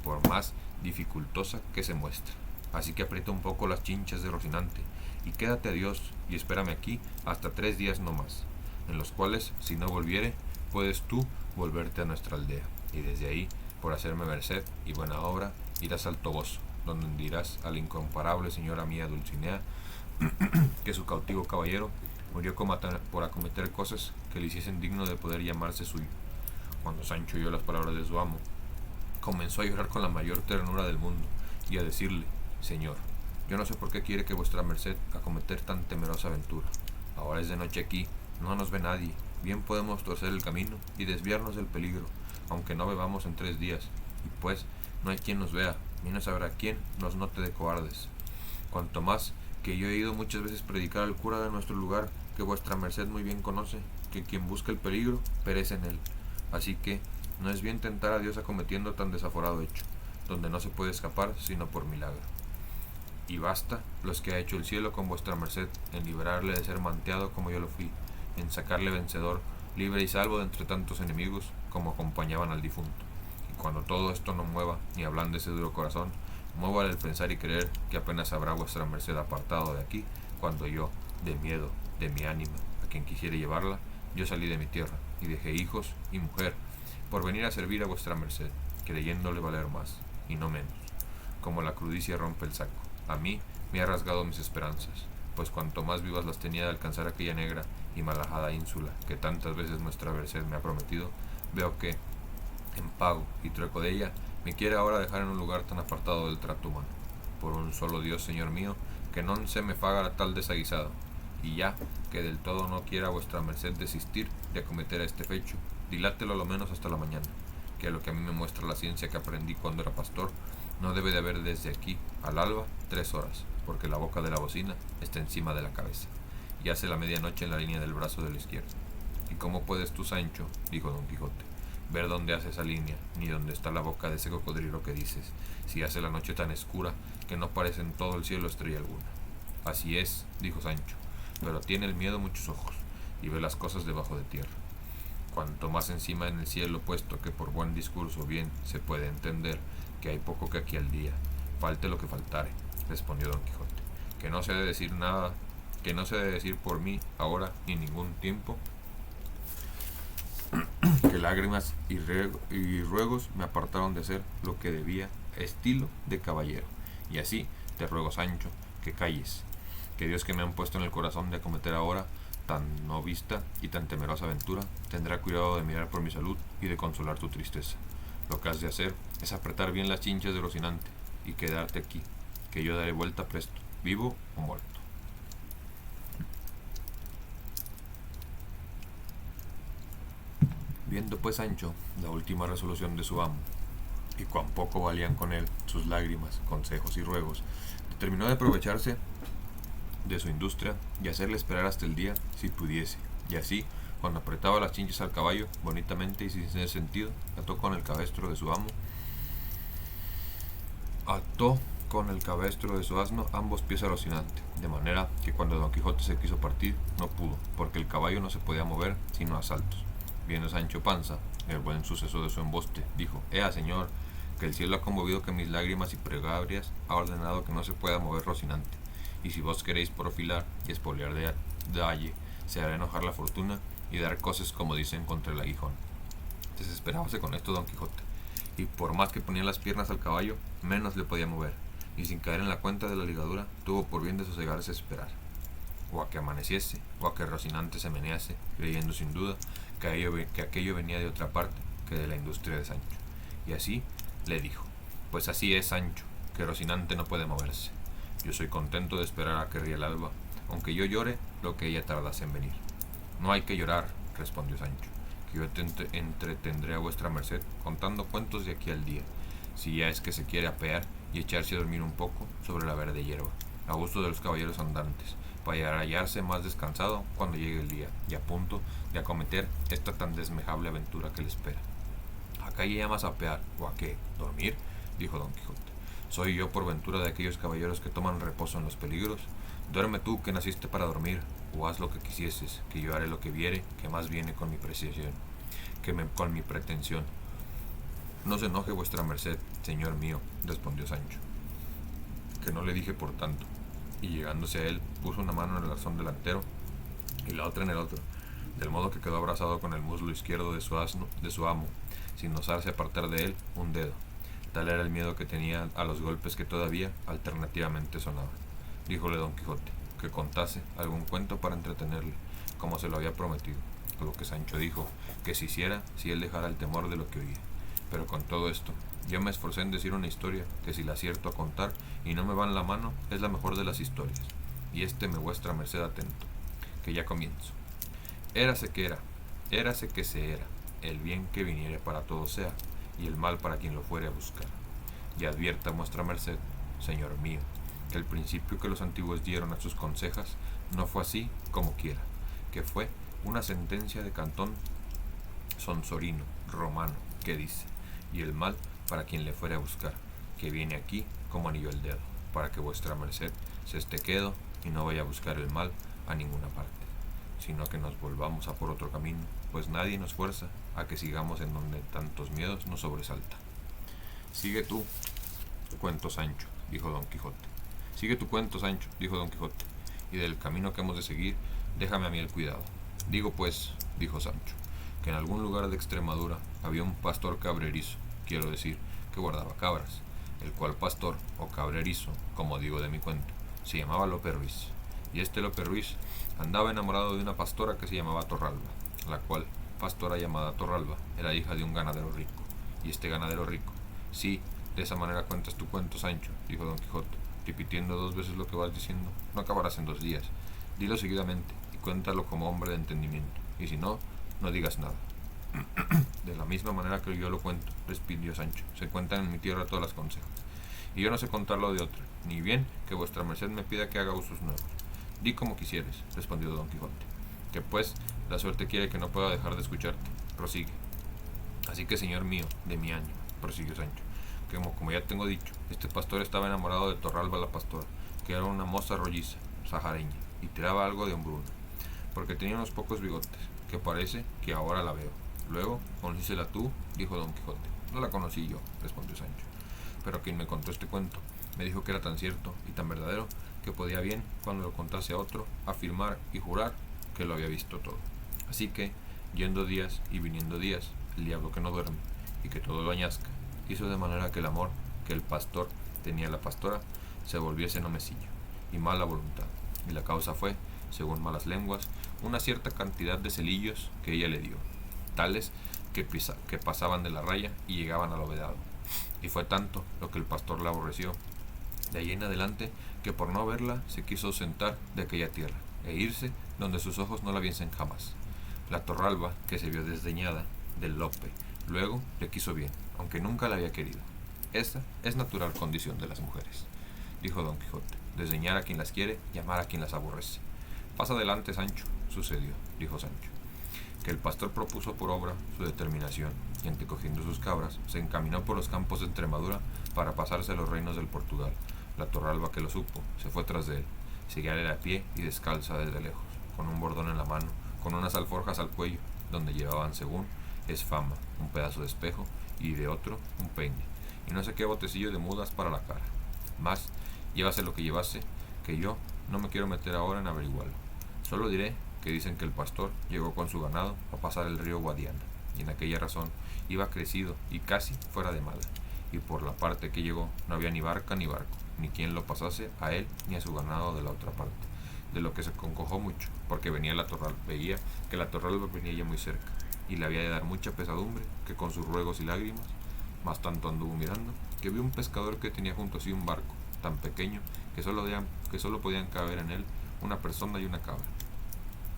por más dificultosa que se muestre. Así que aprieta un poco las chinchas de Rocinante, y quédate a Dios, y espérame aquí hasta 3 días no más, en los cuales, si no volviere, puedes tú volverte a nuestra aldea, y desde ahí, por hacerme merced y buena obra, irás al Toboso, donde dirás a la incomparable señora mía Dulcinea que su cautivo caballero murió por acometer cosas que le hiciesen digno de poder llamarse suyo. Cuando Sancho oyó las palabras de su amo, comenzó a llorar con la mayor ternura del mundo, y a decirle: Señor, yo no sé por qué quiere que vuestra merced acometer tan temerosa aventura. Ahora es de noche aquí, no nos ve nadie, bien podemos torcer el camino y desviarnos del peligro, aunque no bebamos en 3 días, y pues no hay quien nos vea, ni no sabrá quién nos note de cobardes. Cuanto más que yo he ido muchas veces predicar al cura de nuestro lugar, que vuestra merced muy bien conoce, que quien busca el peligro perece en él. Así que no es bien tentar a Dios acometiendo tan desaforado hecho, donde no se puede escapar sino por milagro. Y basta los que ha hecho el cielo con vuestra merced en librarle de ser manteado como yo lo fui, en sacarle vencedor, libre y salvo de entre tantos enemigos como acompañaban al difunto. Y cuando todo esto no mueva ni ablande ese duro corazón, muévale el pensar y creer que apenas habrá vuestra merced apartado de aquí, cuando yo, de miedo, de mi ánima, a quien quisiere llevarla, yo salí de mi tierra, y dejé hijos y mujer, por venir a servir a vuestra merced, creyéndole valer más, y no menos, como la crudicia rompe el saco. A mí me ha rasgado mis esperanzas, pues cuanto más vivas las tenía de alcanzar aquella negra y malhajada ínsula que tantas veces nuestra merced me ha prometido, veo que, en pago y trueco de ella, me quiere ahora dejar en un lugar tan apartado del trato humano. Por un solo Dios, señor mío, que non se me faga tal desaguisado, y ya que del todo no quiera vuestra merced desistir de acometer a este fecho, dilátelo a lo menos hasta la mañana, que a lo que a mí me muestra la ciencia que aprendí cuando era pastor, no debe de haber desde aquí al alba 3 horas, porque la boca de la bocina está encima de la cabeza, y hace la medianoche en la línea del brazo del izquierdo. ¿Y cómo puedes tú, Sancho, dijo Don Quijote, ver dónde hace esa línea, ni dónde está la boca de ese cocodrilo que dices, si hace la noche tan escura que no parece en todo el cielo estrella alguna? Así es, dijo Sancho, pero tiene el miedo muchos ojos, y ve las cosas debajo de tierra. Cuanto más encima en el cielo, puesto que por buen discurso bien se puede entender que hay poco que aquí al día, falte lo que faltare, respondió Don Quijote, que no se ha de decir nada, que no se ha de decir por mí ahora ni ningún tiempo, que lágrimas y ruegos me apartaron de hacer lo que debía, estilo de caballero. Y así te ruego, Sancho, que calles, que Dios, que me han puesto en el corazón de acometer ahora tan no vista y tan temerosa aventura, tendrá cuidado de mirar por mi salud y de consolar tu tristeza. Lo que has de hacer es apretar bien las chinchas de Rocinante y quedarte aquí, que yo daré vuelta presto, vivo o muerto. Viendo pues Sancho la última resolución de su amo, y cuán poco valían con él sus lágrimas, consejos y ruegos, determinó de aprovecharse de su industria y hacerle esperar hasta el día si pudiese, y así, cuando apretaba las chinchas al caballo, bonitamente y sin ese sentido, ató con el cabestro de su asno ambos pies a Rocinante, de manera que cuando Don Quijote se quiso partir, no pudo, porque el caballo no se podía mover sino a saltos. Viendo Sancho Panza el buen suceso de su emboste, dijo: Ea, señor, que el cielo ha conmovido que mis lágrimas y plegarias ha ordenado que no se pueda mover Rocinante, y si vos queréis profilar y espolear de dalle, se hará enojar la fortuna y dar cosas como dicen contra el aguijón. Desesperábase con esto Don Quijote, y por más que ponía las piernas al caballo, menos le podía mover, y sin caer en la cuenta de la ligadura, tuvo por bien de sosegarse a esperar. o a que amaneciese, o a que Rocinante se menease, creyendo sin duda que aquello venía de otra parte que de la industria de Sancho. Y así le dijo: pues así es, Sancho, que Rocinante no puede moverse. Yo soy contento de esperar a que ríe el alba, aunque yo llore lo que ella tardase en venir. No hay que llorar, respondió Sancho, que yo entretendré a vuestra merced contando cuentos de aquí al día, si ya es que se quiere apear y echarse a dormir un poco sobre la verde hierba, a gusto de los caballeros andantes, para hallarse más descansado cuando llegue el día, y a punto de acometer esta tan desmejable aventura que le espera. ¿Acá llamas a apear o a qué? ¿Dormir?, dijo Don Quijote. ¿Soy yo por ventura de aquellos caballeros que toman reposo en los peligros? Duerme tú, que naciste para dormir, o haz lo que quisieses, que yo haré lo que viere, que más viene con mi precisión, con mi pretensión. No se enoje vuestra merced, señor mío, respondió Sancho, que no le dije por tanto. Y llegándose a él, puso una mano en el arzón delantero y la otra en el otro, del modo que quedó abrazado con el muslo izquierdo de su amo, sin osarse apartar de él un dedo. Tal era el miedo que tenía a los golpes que todavía alternativamente sonaban. Díjole Don Quijote que contase algún cuento para entretenerle, como se lo había prometido, a lo que Sancho dijo que se hiciera si él dejara el temor de lo que oía. Pero con todo esto, yo me esforcé en decir una historia que, si la acierto a contar y no me va en la mano, es la mejor de las historias. Y me vuestra merced atento, que ya comienzo. Érase que era, érase que se era, el bien que viniere para todo sea, y el mal para quien lo fuere a buscar. Y advierta vuestra merced, señor mío, que el principio que los antiguos dieron a sus consejas no fue así como quiera, que fue una sentencia de cantón sonsorino, romano, que dice: y el mal para quien le fuere a buscar, que viene aquí como anillo al dedo, para que vuestra merced se esté quedo y no vaya a buscar el mal a ninguna parte, sino que nos volvamos a por otro camino, pues nadie nos fuerza a que sigamos en donde tantos miedos nos sobresaltan. Sigue tú tu cuento, Sancho, dijo Don Quijote. Sigue tu cuento, Sancho, dijo Don Quijote, y del camino que hemos de seguir, déjame a mí el cuidado. Digo pues, dijo Sancho, que en algún lugar de Extremadura había un pastor cabrerizo, quiero decir, que guardaba cabras, el cual pastor, o cabrerizo, como digo de mi cuento, se llamaba Lope Ruiz, y este Lope Ruiz andaba enamorado de una pastora que se llamaba Torralba, la cual pastora llamada Torralba era hija de un ganadero rico, y este ganadero rico, sí, de esa manera cuentas tu cuento, Sancho, dijo Don Quijote, repitiendo 2 veces lo que vas diciendo, no acabarás en 2 días, dilo seguidamente, y cuéntalo como hombre de entendimiento, y si no, no digas nada. De la misma manera que yo lo cuento, respondió Sancho, se cuentan en mi tierra todas las consejas, y yo no sé contarlo de otra, ni bien que vuestra merced me pida que haga usos nuevos. Di como quisieres, respondió Don Quijote, que pues la suerte quiere que no pueda dejar de escucharte. Prosigue. Así que, señor mío, de mi ánimo, prosiguió Sancho, que como ya tengo dicho, este pastor estaba enamorado de Torralba la pastora, que era una moza rolliza, sahareña, y tiraba algo de hombruna, porque tenía unos pocos bigotes, que parece que ahora la veo. Luego, conocísela tú, dijo Don Quijote. No la conocí yo, respondió Sancho, pero quien me contó este cuento me dijo que era tan cierto y tan verdadero que podía bien, cuando lo contase a otro, afirmar y jurar que lo había visto todo. Así que, yendo días y viniendo días, el diablo que no duerme y que todo lo añasca, hizo de manera que el amor que el pastor tenía a la pastora se volviese nomecillo y mala voluntad, y la causa fue, según malas lenguas, una cierta cantidad de celillos que ella le dio, tales que pasaban de la raya y llegaban al vedado, y fue tanto lo que el pastor la aborreció de ahí en adelante, que por no verla se quiso ausentar de aquella tierra e irse donde sus ojos no la viesen jamás. La Torralba, que se vio desdeñada del Lope, luego le quiso bien, aunque nunca la había querido. Esta es natural condición de las mujeres, dijo Don Quijote, desdeñar a quien las quiere y amar a quien las aborrece. Pasa adelante, Sancho. Sucedió, dijo Sancho, que el pastor propuso por obra su determinación, y antecogiendo sus cabras, se encaminó por los campos de Extremadura para pasarse a los reinos del Portugal. La Torralba, que lo supo, se fue tras de él, seguíale a pie y descalza desde lejos, con un bordón en la mano, con unas alforjas al cuello, donde llevaban, según es fama, un pedazo de espejo, y de otro un peine, y no sé qué botecillo de mudas para la cara. Mas, llevase lo que llevase, que yo no me quiero meter ahora en averiguarlo. Solo diré que dicen que el pastor llegó con su ganado a pasar el río Guadiana, y en aquella razón iba crecido y casi fuera de mala, y por la parte que llegó no había ni barca ni barco, ni quien lo pasase a él ni a su ganado de la otra parte, de lo que se concojó mucho, porque veía que la torralba venía ya muy cerca, y le había de dar mucha pesadumbre, que con sus ruegos y lágrimas, más tanto anduvo mirando, que vio un pescador que tenía junto a sí un barco, tan pequeño que solo podían caber en él una persona y una cabra.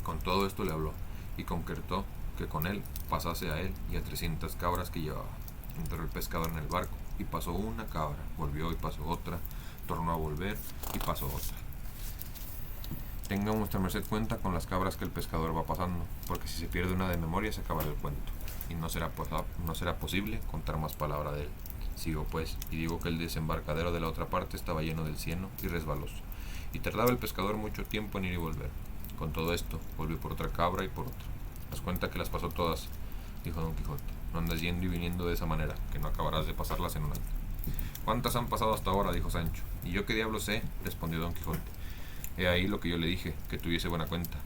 Con todo esto le habló, y concretó que con él pasase a él y a 300 cabras que llevaba. Entró el pescador en el barco, y pasó una cabra, volvió y pasó otra, tornó a volver y pasó otra. Tenga vuestra merced cuenta con las cabras que el pescador va pasando, porque si se pierde una de memoria se acabará el cuento, y no será posible contar más palabra de él. Sigo pues, y digo que el desembarcadero de la otra parte estaba lleno del cieno y resbaloso, y tardaba el pescador mucho tiempo en ir y volver. Con todo esto, volvió por otra cabra y por otra. Haz cuenta que las pasó todas, dijo Don Quijote. No andes yendo y viniendo de esa manera, que no acabarás de pasarlas en un año. ¿Cuántas han pasado hasta ahora?, dijo Sancho. ¿Y yo qué diablo sé?, respondió Don Quijote. He ahí lo que yo le dije, que tuviese buena cuenta.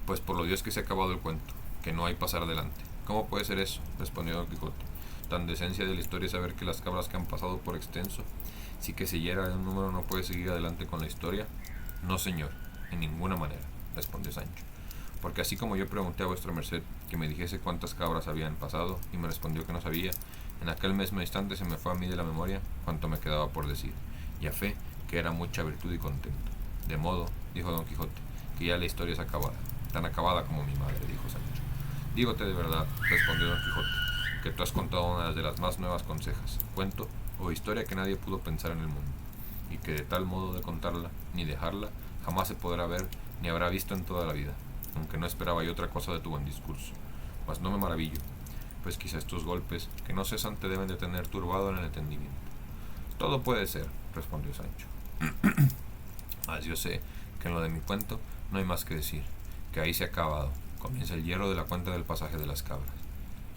Pues por lo Dios que se ha acabado el cuento, que no hay pasar adelante. ¿Cómo puede ser eso?, respondió Don Quijote. Tan de esencia de la historia es saber que las cabras que han pasado por extenso, si que se hiera de un número no puede seguir adelante con la historia. No, señor, en ninguna manera, respondió Sancho. Porque así como yo pregunté a vuestra merced que me dijese cuántas cabras habían pasado, y me respondió que no sabía, en aquel mismo instante se me fue a mí de la memoria cuanto me quedaba por decir, y a fe que era mucha virtud y contento. De modo, dijo Don Quijote, que ya la historia es acabada, tan acabada como mi madre, dijo Sancho. Dígote de verdad, respondió Don Quijote, que tú has contado una de las más nuevas consejas, cuento o historia que nadie pudo pensar en el mundo, y que de tal modo de contarla, ni dejarla, jamás se podrá ver ni habrá visto en toda la vida, aunque no esperaba yo otra cosa de tu buen discurso. Mas no me maravillo, pues quizá estos golpes, que no cesan, te deben de tener turbado en el entendimiento. Todo puede ser, respondió Sancho. Mas yo sé que en lo de mi cuento no hay más que decir, que ahí se ha acabado, comienza el hierro de la cuenta del pasaje de las cabras.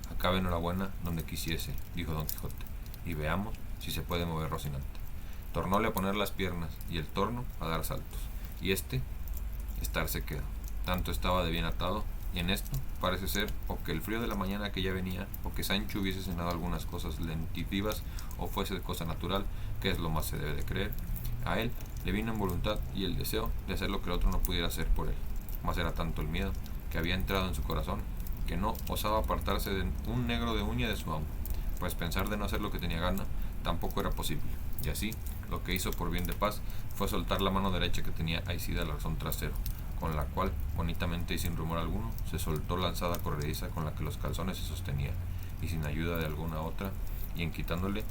Acabe enhorabuena donde quisiese, dijo Don Quijote, y veamos si se puede mover Rocinante. Tornóle a poner las piernas y el torno a dar saltos, y estarse quedó. Tanto estaba de bien atado, y en esto parece ser o que el frío de la mañana que ya venía, o que Sancho hubiese cenado algunas cosas lentivas, o fuese de cosa natural, que es lo más se debe de creer, a él le vino en voluntad y el deseo de hacer lo que el otro no pudiera hacer por él. Mas era tanto el miedo que había entrado en su corazón, que no osaba apartarse de un negro de uña de su amo, pues pensar de no hacer lo que tenía gana tampoco era posible, y así lo que hizo por bien de paz fue soltar la mano derecha que tenía asida al arzón trasero, con la cual, bonitamente y sin rumor alguno, se soltó lanzada corrediza con la que los calzones se sostenían, y sin ayuda de alguna otra, y en quitándole,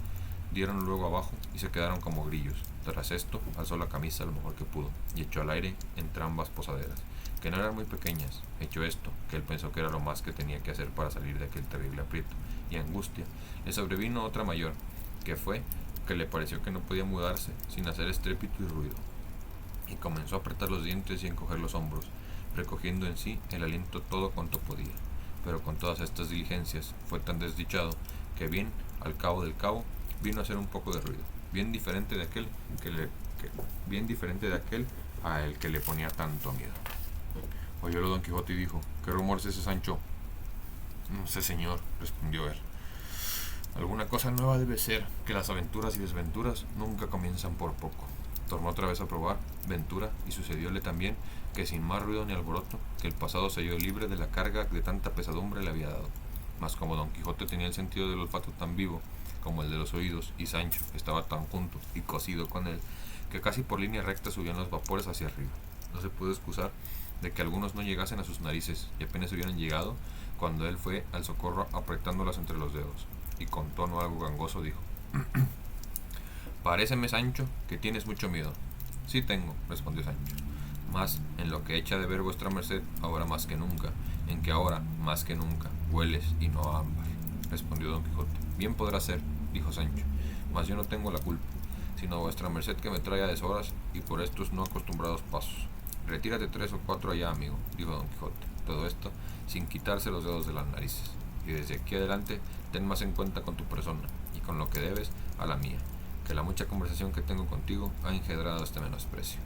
dieron luego abajo y se quedaron como grillos. Tras esto, alzó la camisa lo mejor que pudo, y echó al aire entrambas posaderas, que no eran muy pequeñas. Hecho esto, que él pensó que era lo más que tenía que hacer para salir de aquel terrible aprieto y angustia, le sobrevino otra mayor, que fue que le pareció que no podía mudarse sin hacer estrépito y ruido, y comenzó a apretar los dientes y a encoger los hombros, recogiendo en sí el aliento todo cuanto podía. Pero con todas estas diligencias fue tan desdichado que bien al cabo del cabo vino a hacer un poco de ruido, bien diferente de aquel a el que le ponía tanto miedo. Oyólo Don Quijote y dijo: ¿Qué rumor es ese, Sancho? No sé, señor, respondió él. Alguna cosa nueva debe ser, que las aventuras y desventuras nunca comienzan por poco. Tornó otra vez a probar ventura, y sucedióle también que sin más ruido ni alboroto, que el pasado se halló libre de la carga de tanta pesadumbre le había dado. Mas como Don Quijote tenía el sentido del olfato tan vivo como el de los oídos, y Sancho estaba tan junto y cosido con él, que casi por línea recta subían los vapores hacia arriba. No se pudo excusar de que algunos no llegasen a sus narices, y apenas hubieran llegado, cuando él fue al socorro apretándolas entre los dedos, y con tono algo gangoso dijo: Paréceme, Sancho, que tienes mucho miedo. Sí tengo, respondió Sancho, mas en lo que echa de ver vuestra merced, ahora más que nunca, en que ahora más que nunca hueles y no a ámbar, respondió Don Quijote. Bien podrá ser, dijo Sancho, mas yo no tengo la culpa, sino vuestra merced, que me trae a deshoras y por estos no acostumbrados pasos. Retírate 3 o 4 allá, amigo, dijo Don Quijote, todo esto sin quitarse los dedos de las narices, y desde aquí adelante ten más en cuenta con tu persona, y con lo que debes a la mía, que la mucha conversación que tengo contigo ha engendrado este menosprecio.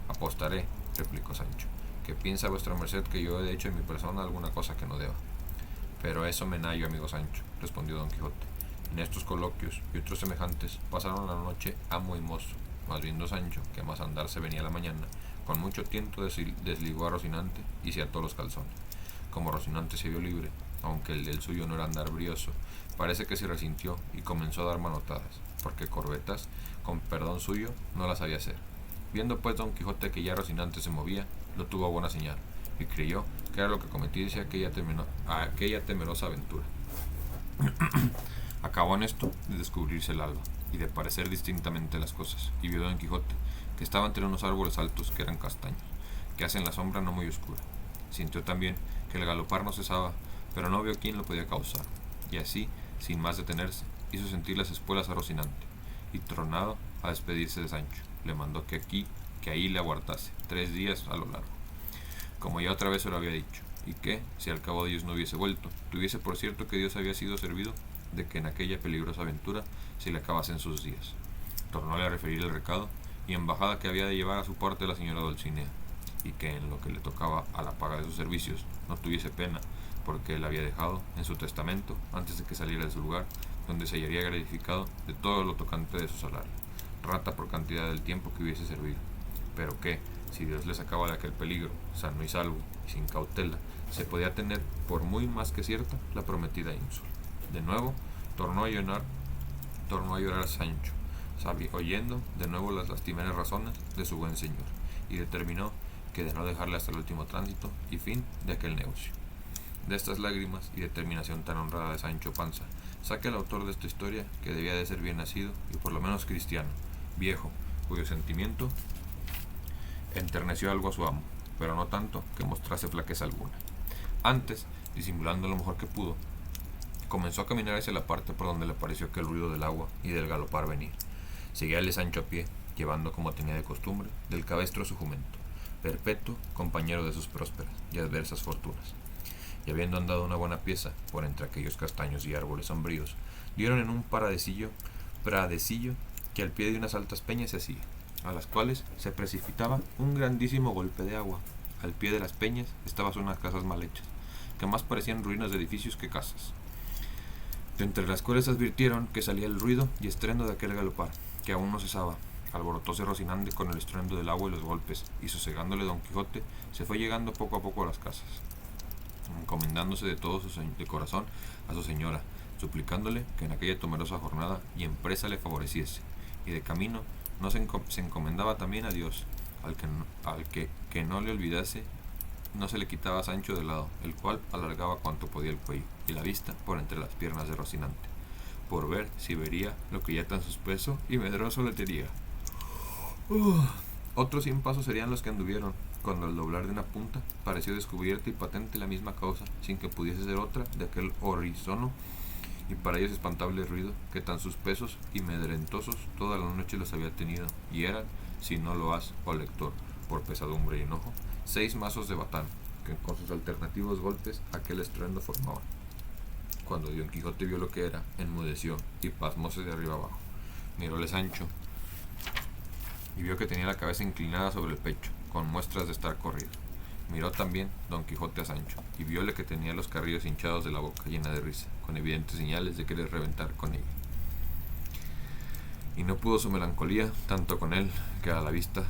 Apostaré, replicó Sancho, que piensa vuestra merced que yo he hecho en mi persona alguna cosa que no deba. Pero eso me hallo, amigo Sancho, respondió Don Quijote. En estos coloquios y otros semejantes pasaron la noche amo y mozo, mas viendo Sancho que más andar se venía la mañana, con mucho tiento desligó a Rocinante y se ató los calzones. Como Rocinante se vio libre, aunque el del suyo no era andar brioso, parece que se resintió y comenzó a dar manotadas, porque corbetas, con perdón suyo, no las sabía hacer. Viendo pues Don Quijote que ya Rocinante se movía, lo tuvo a buena señal, y creyó que era lo que cometiese aquella temerosa aventura. Acabó en esto de descubrirse el alba, y de parecer distintamente las cosas, y vio Don Quijote que estaba entre unos árboles altos que eran castaños, que hacen la sombra no muy oscura. Sintió también que el galopar no cesaba, pero no vio quién lo podía causar, y así, sin más detenerse, hizo sentir las espuelas a Rocinante, y tronado a despedirse de Sancho, le mandó que ahí le aguardase 3 días a lo largo, como ya otra vez se lo había dicho, y que, si al cabo de ellos no hubiese vuelto, tuviese por cierto que Dios había sido servido de que en aquella peligrosa aventura se le acabasen sus días. Tornóle a referir el recado y embajada que había de llevar a su parte la señora Dulcinea, y que en lo que le tocaba a la paga de sus servicios no tuviese pena, porque él había dejado en su testamento, antes de que saliera de su lugar, donde se hallaría gratificado de todo lo tocante de su salario, rata por cantidad del tiempo que hubiese servido, pero que, si Dios le sacaba de aquel peligro, sano y salvo, y sin cautela, se podía tener por muy más que cierta la prometida ínsula. De nuevo, tornó a llorar Sancho, oyendo de nuevo las lastimeras razones de su buen señor, y determinó que de no dejarle hasta el último tránsito y fin de aquel negocio. De estas lágrimas y determinación tan honrada de Sancho Panza, saca el autor de esta historia que debía de ser bien nacido y por lo menos cristiano, viejo, cuyo sentimiento enterneció algo a su amo, pero no tanto que mostrase flaqueza alguna. Antes, disimulando lo mejor que pudo, comenzó a caminar hacia la parte por donde le pareció aquel ruido del agua y del galopar venir. Seguíale Sancho a pie, llevando como tenía de costumbre del cabestro su jumento, perpetuo compañero de sus prósperas y adversas fortunas. Y habiendo andado una buena pieza por entre aquellos castaños y árboles sombríos, dieron en un pradecillo que al pie de unas altas peñas se hacía, a las cuales se precipitaba un grandísimo golpe de agua. Al pie de las peñas estaban unas casas mal hechas, que más parecían ruinas de edificios que casas, de entre las cuales advirtieron que salía el ruido y estruendo de aquel galopar, que aún no cesaba. Alborotóse Rocinante con el estruendo del agua y los golpes, y sosegándole Don Quijote, se fue llegando poco a poco a las casas, encomendándose de todo de corazón a su señora, suplicándole que en aquella temerosa jornada y empresa le favoreciese, y de camino no se encomendaba también a Dios, al que no le olvidase, no se le quitaba a Sancho de lado, el cual alargaba cuanto podía el cuello y la vista por entre las piernas de Rocinante, por ver si vería lo que ya tan suspenso y medroso le tenía. Otros 100 pasos serían los que anduvieron, cuando al doblar de una punta pareció descubierta y patente la misma causa, sin que pudiese ser otra, de aquel horrisono y para ellos espantable ruido que tan suspensos y medrentosos toda la noche los había tenido, y eran, si no lo has, oh lector, por pesadumbre y enojo, 6 mazos de batán, que con sus alternativos golpes aquel estruendo formaban. Cuando Don Quijote vio lo que era, enmudeció y pasmóse de arriba abajo. Miróle Sancho y vio que tenía la cabeza inclinada sobre el pecho, con muestras de estar corrido. Miró también Don Quijote a Sancho, y viole que tenía los carrillos hinchados de la boca llena de risa, con evidentes señales de querer reventar con ella. Y no pudo su melancolía tanto con él, que a la vista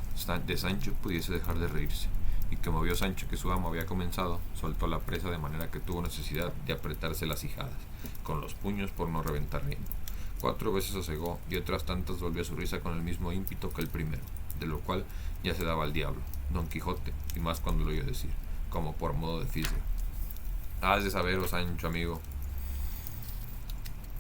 de Sancho pudiese dejar de reírse, y como vio Sancho que su amo había comenzado, soltó la presa de manera que tuvo necesidad de apretarse las ijadas, con los puños por no reventar riendo. 4 veces sosegó, y otras tantas volvió a su risa con el mismo ímpetu que el primero, de lo cual ya se daba al diablo Don Quijote, y más cuando lo oyó decir, como por modo de fisga: has de saber, oh Sancho amigo,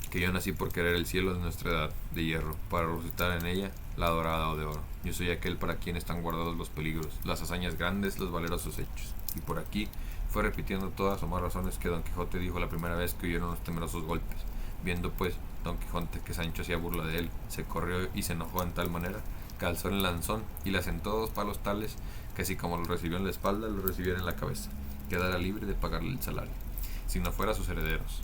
que yo nací por querer el cielo de nuestra edad de hierro, para resucitar en ella la dorada o de oro. Yo soy aquel para quien están guardados los peligros, las hazañas grandes, los valerosos hechos. Y por aquí fue repitiendo todas o más razones que Don Quijote dijo la primera vez que oyeron los temerosos golpes. Viendo pues Don Quijote que Sancho hacía burla de él, se corrió y se enojó en tal manera que alzó el lanzón y le asentó 2 palos tales que así como lo recibió en la espalda, lo recibiera en la cabeza, quedara libre de pagarle el salario, si no fuera a sus herederos.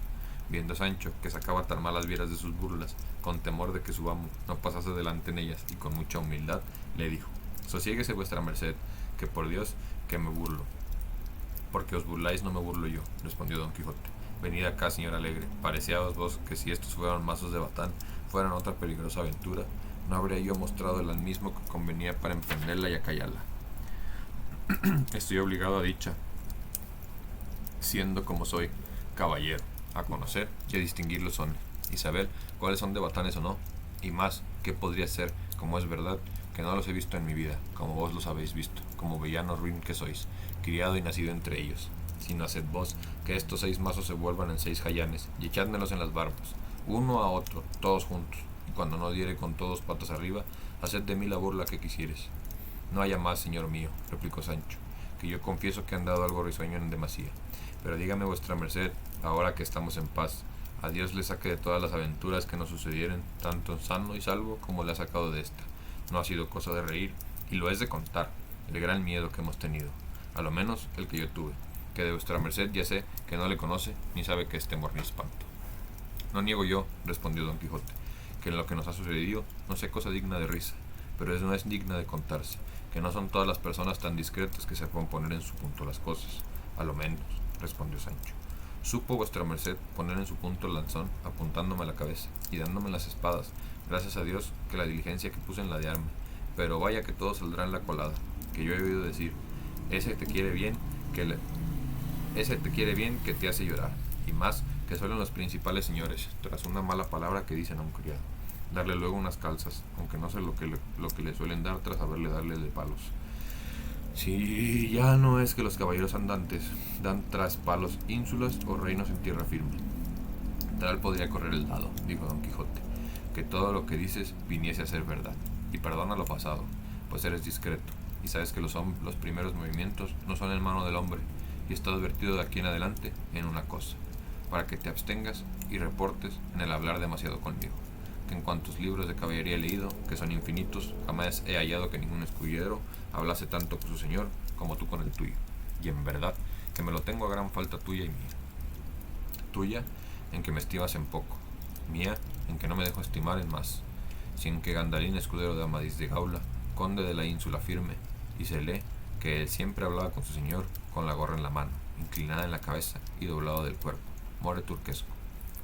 Viendo Sancho que sacaba tan malas vieras de sus burlas, con temor de que su amo no pasase delante en ellas, y con mucha humildad le dijo: sosiéguese vuestra merced, que por Dios que me burlo. Porque os burláis, no me burlo yo, respondió Don Quijote. Venid acá, señor alegre, parecíaos vos que si estos fueran mazos de batán, fueran otra peligrosa aventura, ¿no habría yo mostrado el mismo que convenía para emprenderla y acallarla? Estoy obligado a dicha, siendo como soy, caballero, a conocer y a distinguir los hombres, y saber cuáles son de batanes o no, y más, qué podría ser, como es verdad, que no los he visto en mi vida, como vos los habéis visto, como villano ruin que sois, criado y nacido entre ellos. Sino haced vos que estos 6 mazos se vuelvan en 6 jayanes, y echádmelos en las barbas, uno a otro, todos juntos, y cuando no diere con todos patas arriba, haced de mí la burla que quisieres. No haya más, señor mío, replicó Sancho, que yo confieso que han dado algo risueño en demasía. Pero dígame vuestra merced, ahora que estamos en paz, a Dios le saque de todas las aventuras que nos sucedieren, tanto sano y salvo como le ha sacado de esta. No ha sido cosa de reír, y lo es de contar, el gran miedo que hemos tenido, a lo menos el que yo tuve, que de vuestra merced ya sé que no le conoce, ni sabe que es temor ni espanto. No niego yo, respondió don Quijote, que en lo que nos ha sucedido no sea cosa digna de risa, pero no es digna de contarse, que no son todas las personas tan discretas que se puedan poner en su punto las cosas. A lo menos, respondió Sancho, supo vuestra merced poner en su punto el lanzón, apuntándome a la cabeza y dándome las espadas, gracias a Dios que la diligencia que puse en ladearme, pero vaya que todo saldrá en la colada, que yo he oído decir, ese te quiere bien que te hace llorar, y más que suelen los principales señores, tras una mala palabra que dicen a un criado, darle luego unas calzas, aunque no sé lo que le suelen dar tras haberle darle de palos. Si ya no es que los caballeros andantes dan tras palos ínsulas o reinos en tierra firme. Tal podría correr el dado, dijo don Quijote, que todo lo que dices viniese a ser verdad, y perdona lo pasado, pues eres discreto, y sabes que los primeros movimientos no son en mano del hombre, y está advertido de aquí en adelante en una cosa, para que te abstengas y reportes en el hablar demasiado conmigo, que en cuantos libros de caballería he leído, que son infinitos, jamás he hallado que ningún escudero hablase tanto con su señor como tú con el tuyo, y en verdad que me lo tengo a gran falta tuya y mía. Tuya, en que me estimas en poco, mía, en que no me dejo estimar en más, sin que Gandalín, escudero de Amadís de Gaula, conde de la ínsula firme, y se lee que él siempre hablaba con su señor con la gorra en la mano, inclinada en la cabeza y doblado del cuerpo, more turquesco.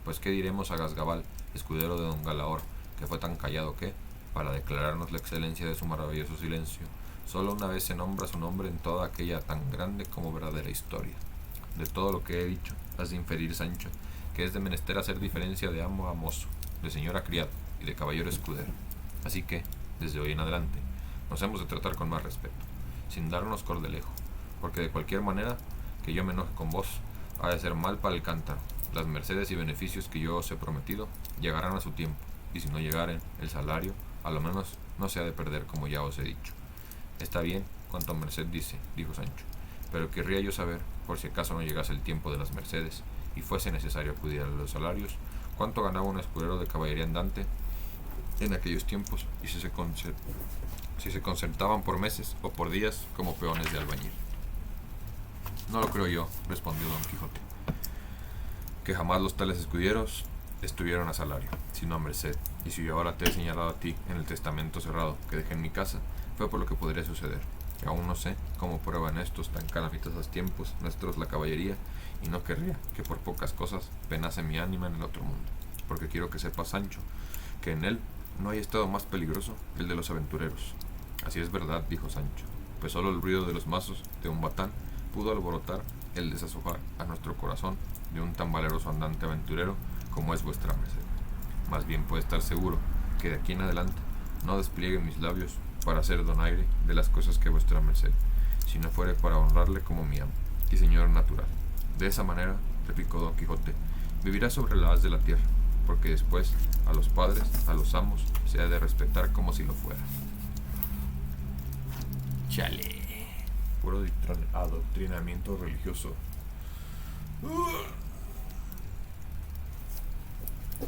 Pues qué diremos a Gasgabal, escudero de don Galaor, que fue tan callado que, para declararnos la excelencia de su maravilloso silencio, solo una vez se nombra su nombre en toda aquella tan grande como verdadera historia. De todo lo que he dicho, has de inferir, Sancho, que es de menester hacer diferencia de amo a mozo, de señor a criado y de caballero a escudero. Así que, desde hoy en adelante, nos hemos de tratar con más respeto, sin darnos cordelejo, porque de cualquier manera que yo me enoje con vos, ha de ser mal para el cántaro. Las mercedes y beneficios que yo os he prometido llegarán a su tiempo, y si no llegaren, el salario, a lo menos, no se ha de perder como ya os he dicho. Está bien cuanto merced dice, dijo Sancho, pero querría yo saber, por si acaso no llegase el tiempo de las mercedes y fuese necesario acudir a los salarios, cuánto ganaba un escudero de caballería andante en aquellos tiempos, y si se concertaban por meses o por días como peones de albañil. No lo creo yo, respondió don Quijote, que jamás los tales escuderos estuvieron a salario, sino a merced, y si yo ahora te he señalado a ti en el testamento cerrado que dejé en mi casa, fue por lo que podría suceder, que aún no sé cómo prueba en estos tan calamitosos tiempos nuestros la caballería, y no querría que por pocas cosas penase mi ánima en el otro mundo, porque quiero que sepa, Sancho, que en él no hay estado más peligroso que el de los aventureros. Así es verdad, dijo Sancho, pues solo el ruido de los mazos de un batán pudo alborotar el desazojar a nuestro corazón de un tan valeroso andante aventurero como es vuestra merced. Más bien puede estar seguro que de aquí en adelante no despliegue mis labios para hacer donaire de las cosas que vuestra merced, si no fuere para honrarle como mi amo y señor natural. De esa manera, replicó don Quijote, vivirá sobre la haz de la tierra, porque después a los padres, a los amos, se ha de respetar como si lo fuera. Chale. Puro adoctrinamiento religioso.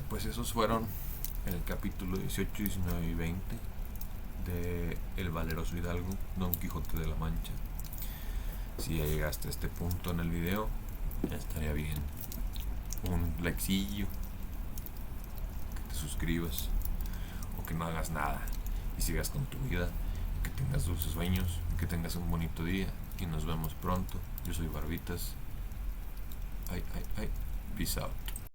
Pues esos fueron en el capítulo 18, 19 y 20 de El valeroso hidalgo Don Quijote de la Mancha. Si ya llegaste a este punto en el video, ya estaría bien un likecillo, que te suscribas o que no hagas nada y sigas con tu vida, que tengas dulces sueños, que tengas un bonito día y nos vemos pronto. Yo soy Barbitas. Peace out.